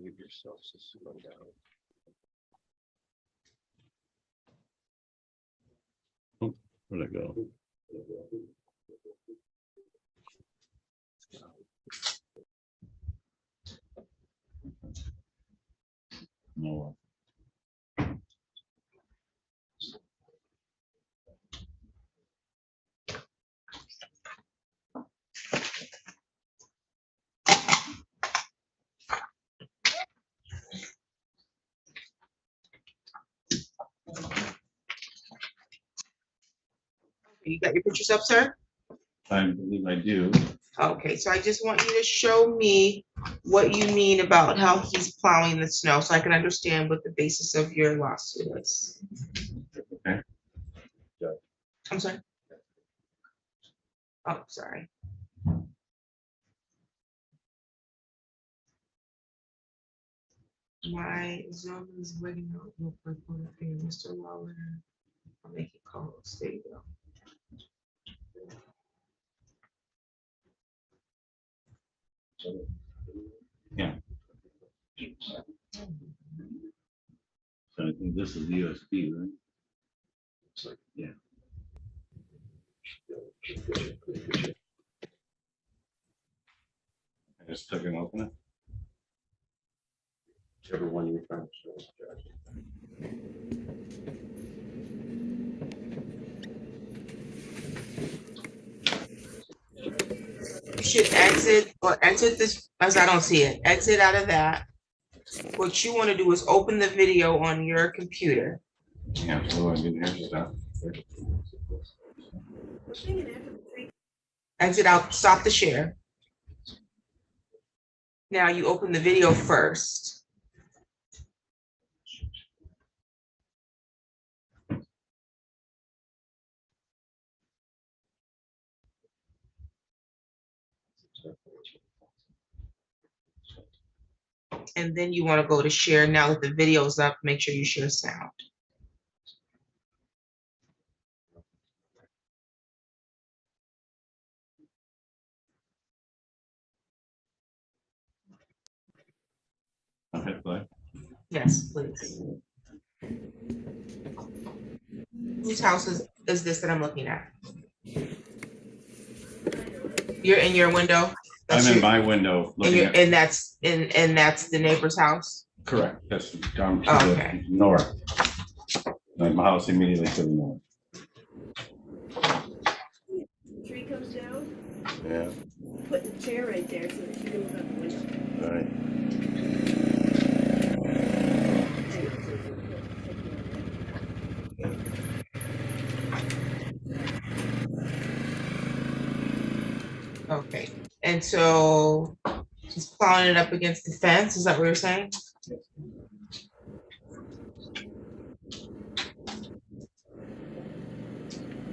Give yourself to slow down. Oh, where'd it go? No. You got your pictures up, sir? I believe I do. Okay, so I just want you to show me what you mean about how he's plowing the snow, so I can understand what the basis of your lawsuit is. Okay. I'm sorry. Oh, sorry. My Zoom is waiting out. Mr. Lawler. I'll make it calls. There you go. Yeah. So I think this is the USB, right? It's like, yeah. I just took and open it. Whichever one you're trying to show. You should exit this, as I don't see it, exit out of that. What you want to do is open the video on your computer. Yeah, so I didn't hear stuff. Exit out, stop the share. Now you open the video first. And then you want to go to share. Now that the video is up, make sure you share sound. I'll hit play. Yes, please. Whose house is this that I'm looking at? You're in your window? I'm in my window looking at. And that's the neighbor's house? Correct. That's down to the north. Like my house immediately to the north. Tree comes down, Yeah. put the chair right there so that you can look out the window. All right. Okay, and so he's plowing it up against the fence, is that what you're saying?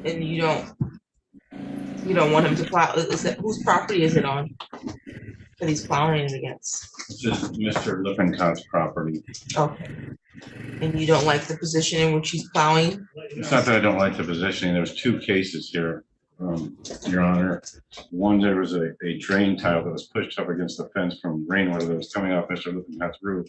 And you don't want him to plow, whose property is it on? That he's plowing it against? It's just Mr. Lippincott's property. Okay. And you don't like the position in which he's plowing? It's not that I don't like the positioning. There's two cases here, Your Honor. One, there was a drain tile that was pushed up against the fence from rainwater that was coming off Mr. Lippincott's roof.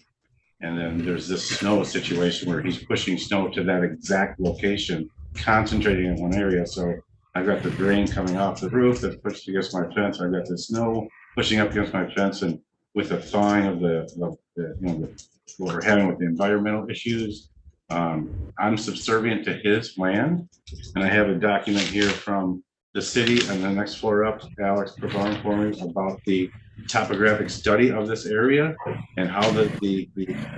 And then there's this snow situation where he's pushing snow to that exact location, concentrating in one area. So I've got the drain coming off the roof that's pushed against my fence. I've got the snow pushing up against my fence, and with the thawing of what we're having with the environmental issues, I'm subservient to his land. And I have a document here from the city, and the next floor up, Alex provided for me about the topographic study of this area and how the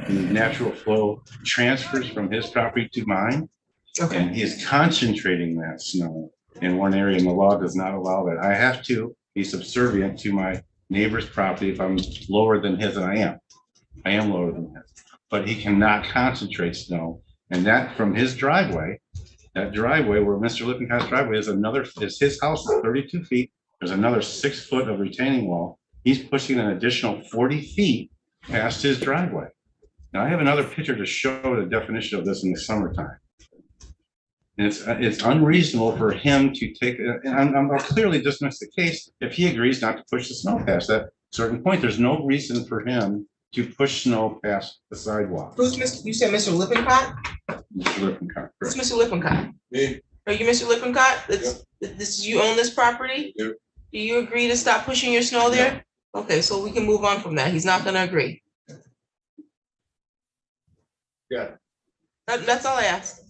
natural flow transfers from his property to mine. Okay. And he is concentrating that snow in one area, and the law does not allow that. I have to be subservient to my neighbor's property if I'm lower than his, and I am lower than his, but he cannot concentrate snow. And that from his driveway, that driveway where Mr. Lippincott's driveway is his house is 32 feet. There's another 6 foot of retaining wall. He's pushing an additional 40 feet past his driveway. Now I have another picture to show the definition of this in the summertime. And it's unreasonable for him to take, and I'll clearly dismiss the case if he agrees not to push the snow past that certain point. There's no reason for him to push snow past the sidewalk. Who's Mr., you said Mr. Lippincott? Mr. Lippincott, Who's correct. Mr. Lippincott? Me. Are you Mr. Lippincott? This, you own this property? Yep. Do you agree to stop pushing your snow there? Okay, so we can move on from that. He's not gonna agree. Yeah. That's all I asked.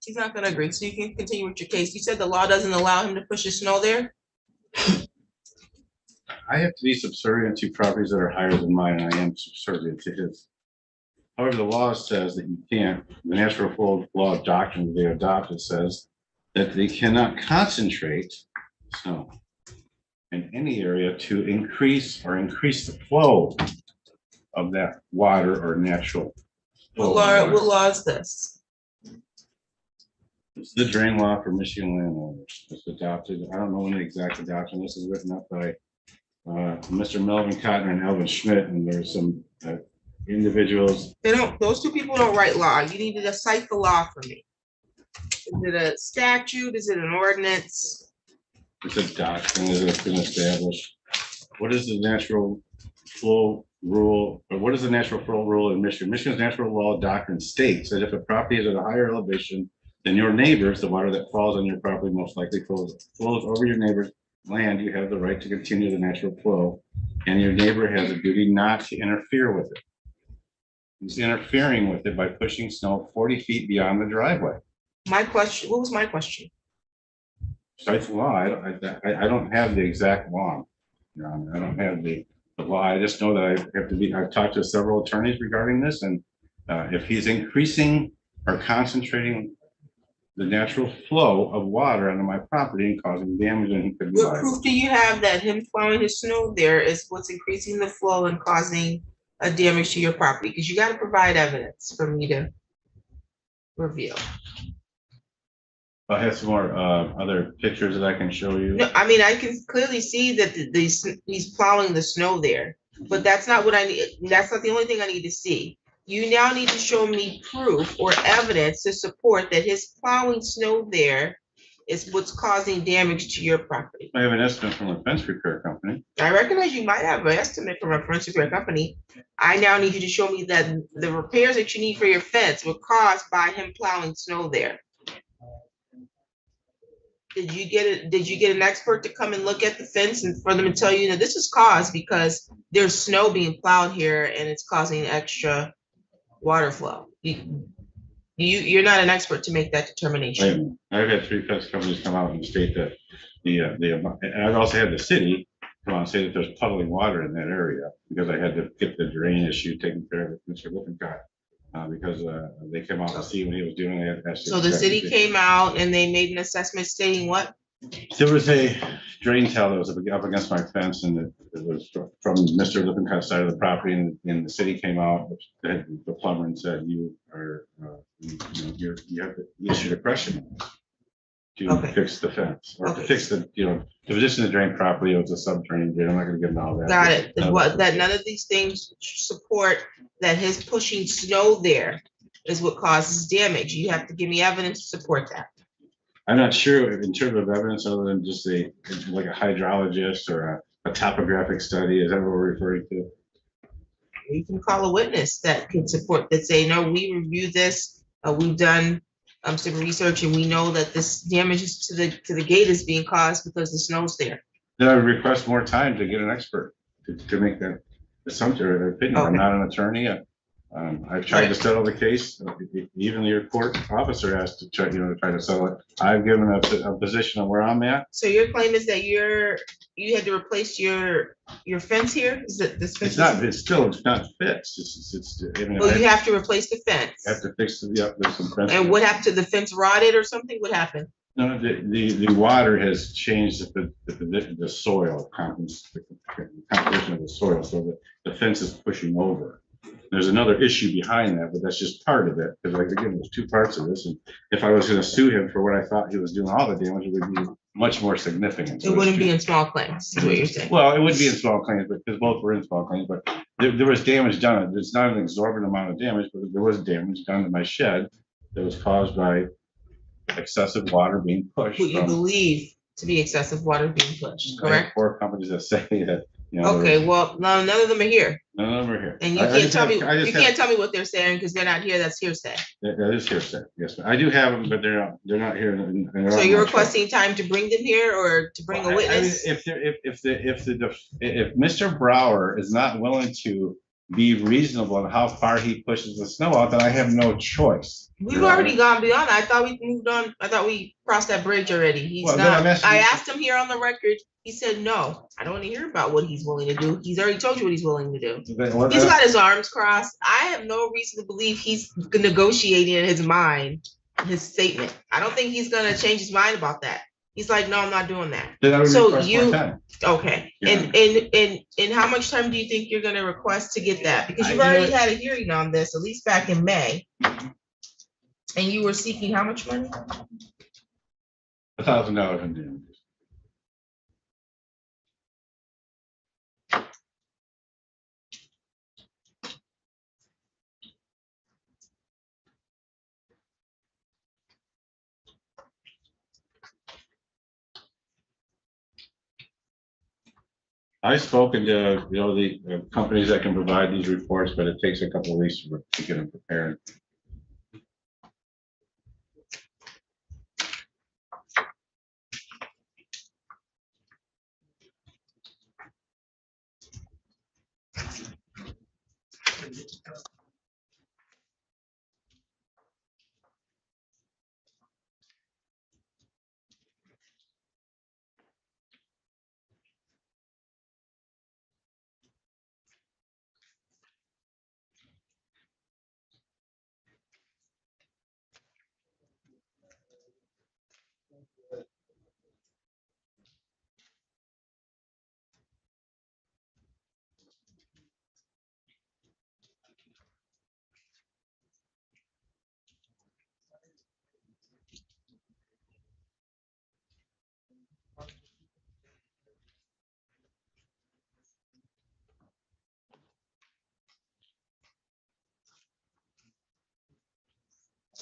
He's not gonna agree, so you can continue with your case. You said the law doesn't allow him to push his snow there? I have to be subservient to properties that are higher than mine, and I am subservient to his. However, the law says that you can't, the natural flow law doctrine they adopted says that they cannot concentrate snow in any area to increase the flow of that water or natural. What law is this? It's the drain law for Michigan landowners. It's adopted. I don't know when the exact adoption. This is written up by Mr. Melvin Cotton and Elvin Schmidt, and there's some individuals. Those two people don't write law. You need to cite the law for me. Is it a statute? Is it an ordinance? It's a doctrine that has been established. What is the natural flow rule, or what is the natural flow rule in Michigan? Michigan's natural law doctrine states that if a property is at a higher elevation than your neighbors, the water that falls on your property most likely flows over your neighbor's land. You have the right to continue the natural flow, and your neighbor has a duty not to interfere with it. He's interfering with it by pushing snow 40 feet beyond the driveway. My question, what was my question? Cite the law. I don't have the exact law. Your Honor. I don't have the law. I just know that I have to be, I've talked to several attorneys regarding this, and if he's increasing or concentrating the natural flow of water onto my property and causing damage, and he could be What liable. proof do you have that him plowing his snow there is what's increasing the flow and causing a damage to your property? Because you got to provide evidence for me to review. I have some more other pictures that I can show you. No, I mean, I can clearly see that he's plowing the snow there, but that's not what I need. That's not the only thing I need to see. You now need to show me proof or evidence to support that his plowing snow there is what's causing damage to your property. I have an estimate from a fence repair company. I recognize you might have an estimate from a fence repair company. I now need you to show me that the repairs that you need for your fence were caused by him plowing snow there. Did you get an expert to come and look at the fence and for them to tell you that this is caused because there's snow being plowed here and it's causing extra water flow? You're not an expert to make that determination. I've had 3 fence companies come out and state that and I've also had the city come out and say that there's puddling water in that area because I had to get the drain issue taken care of with Mr. Lippincott. Because they came out to see what he was doing. They had to So the city came out and they made an assessment stating what? There was a drain tile that was up against my fence, and it was from Mr. Lippincott's side of the property, and the city came out, the plumber, and said, you are, you have to issue a question to fix the fence, or to fix the, the position of the drain properly. It was a sub-drain drain. I'm not gonna get into all that. Got it. That none of these things support that his pushing snow there is what causes damage. You have to give me evidence to support that. I'm not sure in terms of evidence other than just like a hydrologist or a topographic study. Is that what we're referring to? You can call a witness that can support that, say, no, we reviewed this, we've done some research, and we know that this damage to the gate is being caused because the snow's there. Then I would request more time to get an expert to make that assumption or opinion. I'm not an attorney. I've tried to settle the case. Even your court officer has to try to settle it. I've given a position on where I'm at. So your claim is that you had to replace your fence here? Is that this fence? It's not fixed. Well, you have to replace the fence. You have to fix there's some fence. And what happened to the fence? Rotted or something? What happened? No, the water has changed the soil, the composition of the soil, so the fence is pushing over. There's another issue behind that, but that's just part of it. Because again, there's 2 parts of this. And if I was going to sue him for what I thought he was doing all the damage, it would be much more significant. It wouldn't be in small claims, is what you're saying. Well, it would be in small claims, but because both were in small claims, but there was damage done. It's not an exorbitant amount of damage, but there was damage done to my shed that was caused by excessive water being pushed. What you believe to be excessive water being pushed, correct? 4 companies that say that You know, Okay, well, none of them are here. none of them are here. And you I can't just tell have- me, I just you have- can't tell me what they're saying because they're not here. That's hearsay. That is hearsay, yes, ma'am. I do have them, but they're not here. and they're So on you're my truck. requesting time to bring them here or to bring a I mean, witness? if Mr. Brower is not willing to be reasonable in how far he pushes the snow out, then I have no choice. We've already gone beyond. I thought we moved on. I thought we crossed that bridge already. He's Well, then not. I'm asking I you- asked him here on the record. He said, no, I don't want to hear about what he's willing to do. He's already told you what he's willing to do. He's got his arms crossed. I have no reason to believe he's negotiating in his mind, his statement. I don't think he's gonna change his mind about that. He's like, no, I'm not doing that. Then I would So request more you, time. okay, Yeah. and how much time do you think you're gonna request to get that? Because you've I already did- had a hearing on this, at least back in May. And you were seeking how much money? $1,000 in damages. I've spoken to, the companies that can provide these reports, but it takes a couple of weeks to get them prepared.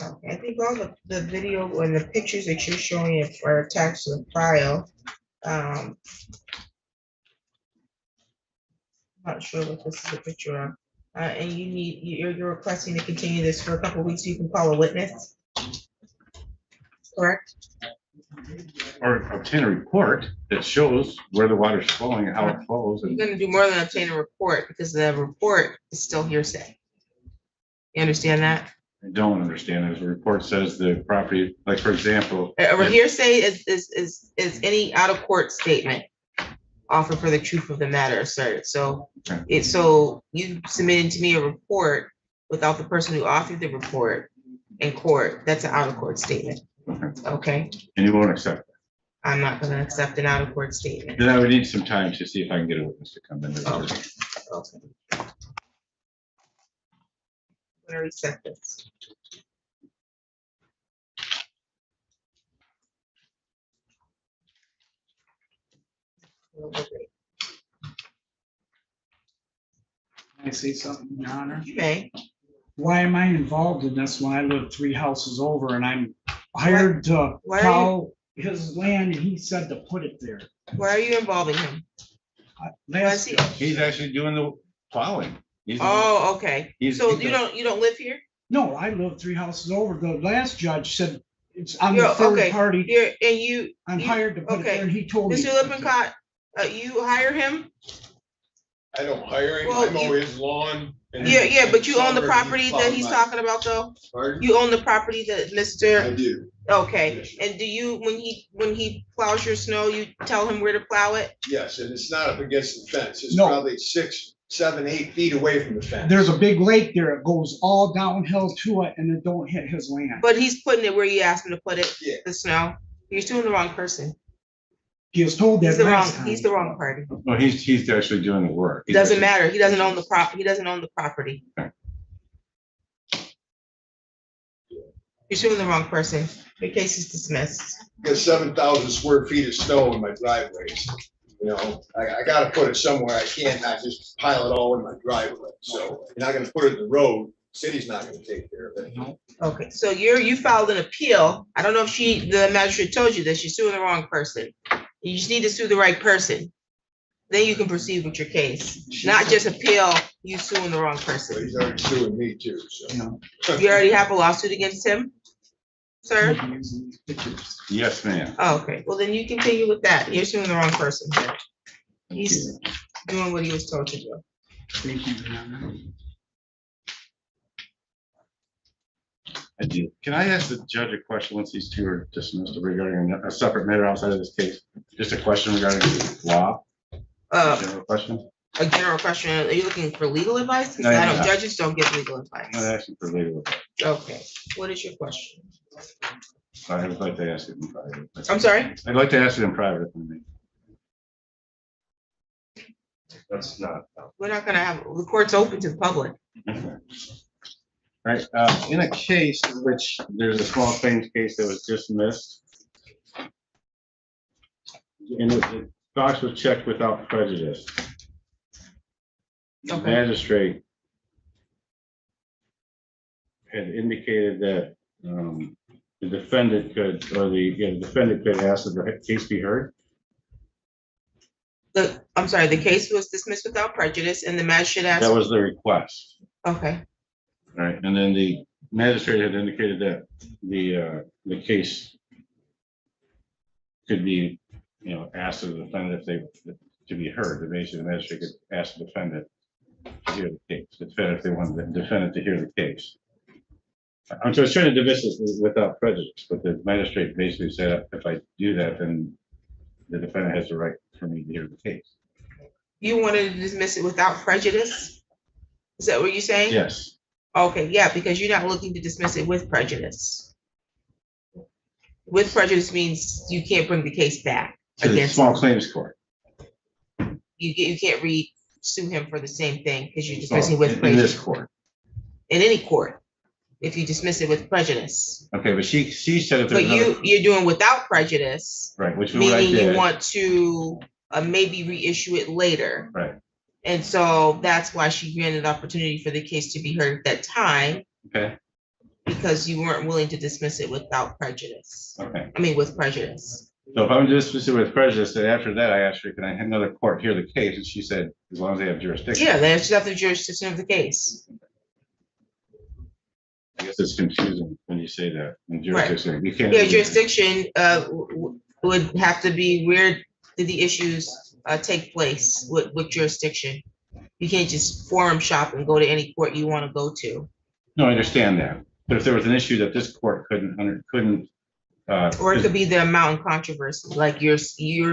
Okay, I think all the video and the pictures that you're showing are attached to the file. Not sure what this is a picture of. And you're requesting to continue this for a couple of weeks so you can call a witness? Correct? Or obtain a report that shows where the water's flowing and how it flows. You're And gonna do more than obtain a report because the report is still hearsay. You understand that? I don't understand, as the report says the property, like, for example. A if- hearsay is any out of court statement offered for the truth of the matter asserted. So so you submitted to me a report without the person who authored the report in court. That's an out of court statement. Okay, And you won't accept that. I'm not gonna accept an out of court statement. Then I would need some time to see if I can get a witness to come in. Okay. I'm gonna reset this. Can I say something, Your Honor? You may. Why am I involved in this when I live 3 houses over and I'm hired to Why are you- plow his land and he said to put it there? Why are you involving him? Last, He's actually doing the plowing. He's the- Oh, okay. He's- So he's you don't live here? no, I live 3 houses over. The last judge said I'm You're the third okay. party. I'm you- hired to put it okay. there and he told me. Mr. Lippincott, you hire him? I don't hire him, Well, I mow his lawn. and Yeah, in but you own the summer, he property that plows he's my- talking about though? Pardon? You own the property that Mr. I do. Okay, and do you, when he plows your snow, you tell him where to plow it? Yes, and it's not up against the fence. It's No. probably 6, 7, 8 feet away from the fence. There's a big lake there. It goes all downhill to it and it don't hit his land. But he's putting it where you asked him to put it, Yeah. the snow. You're doing the wrong person. He was told He's that the wrong, last time. he's the wrong party. No, he's actually doing the work. He's Doesn't actually- matter. He doesn't own the he doesn't own the property. You're suing the wrong person. Your case is dismissed. Got 7,000 square feet of snow in my driveways. You know, I gotta put it somewhere. I can't not just pile it all in my driveway. So you're not gonna put it in the road. City's not gonna take care of it. Okay, so you filed an appeal. I don't know if the magistrate told you this, you're suing the wrong person. You just need to sue the right person. then you can proceed with your case, not just appeal you suing the wrong But person. he's already suing me too, so. You already have a lawsuit against him, sir? Yes, ma'am. Oh, okay, well, then you continue with that. You're suing the wrong person. He's doing what he was told to do. Thank you, Your Honor. I do. Can I ask the judge a question once these two are dismissed regarding a separate matter outside of this case? Just a question regarding law? General question? A general question, are you looking for legal advice? No, Because you're not. judges don't give legal I'm not advice. asking for legal advice. Okay, what is your question? I would like to ask it in private. I'm sorry? I'd like to ask it in private. If I may. That's not. We're not gonna have, the court's open to the public. Right, in a case in which there's a small claims case that was dismissed. And the box was checked without prejudice. The magistrate had indicated that the defendant could, or the defendant could ask that the case be heard. I'm sorry, the case was dismissed without prejudice and the magistrate asked. That was the request. Okay, Right, and then the magistrate had indicated that the case could be, asked of the defendant if they, to be heard. The magistrate could ask the defendant to hear the case, the defendant, if they wanted the defendant to hear the case. I'm just trying to dismiss it without prejudice, but the magistrate basically said, if I do that, then the defendant has the right for me to hear the case. you wanted to dismiss it without prejudice? Is that what you're saying? Yes. Okay, yeah, because you're not looking to dismiss it with prejudice. With prejudice means you can't bring the case back To the against, small claims court. you can't sue him for the same thing because you're dismissing with In prejudice. this court. In any court, if you dismiss it with prejudice. Okay, but she said if But there's another. you're doing without prejudice, Right, which is what I meaning you did. want to maybe reissue it later. Right, And so that's why she granted opportunity for the case to be heard at that time, okay, because you weren't willing to dismiss it without prejudice. okay. I mean, with prejudice. So if I'm dismissed with prejudice, then after that, I asked her, can I have another court hear the case? And she said, as long as they have jurisdiction. Yeah, that's just the jurisdiction of the case. I guess it's confusing when you say that. In Right. jurisdiction, you can't. Yeah, jurisdiction would have to be where did the issues take place with jurisdiction. You can't just forum shop and go to any court you want to go to. No, I understand that. But if there was an issue that this court couldn't. Or it could be the amount in controversy, like you're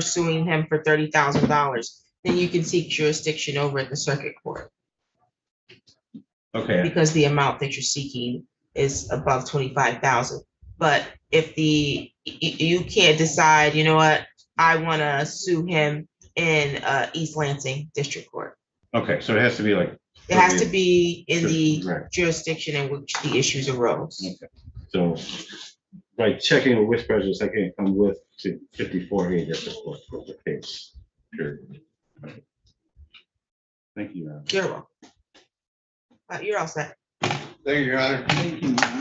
suing him for $30,000, then you can seek jurisdiction over at the circuit court. Okay. Because the amount that you're seeking is above 25,000. But if you can't decide, you know what, I want to sue him in East Lansing District Court. Okay, so it has to be like. It has to be in the Right. jurisdiction in which the issues arose. Okay. So by checking with prejudice, I can't come with to 54A District Court for the case. Sure. Thank you. You're welcome. You're all set. Thank you, Your Honor. Thank you, Your Honor.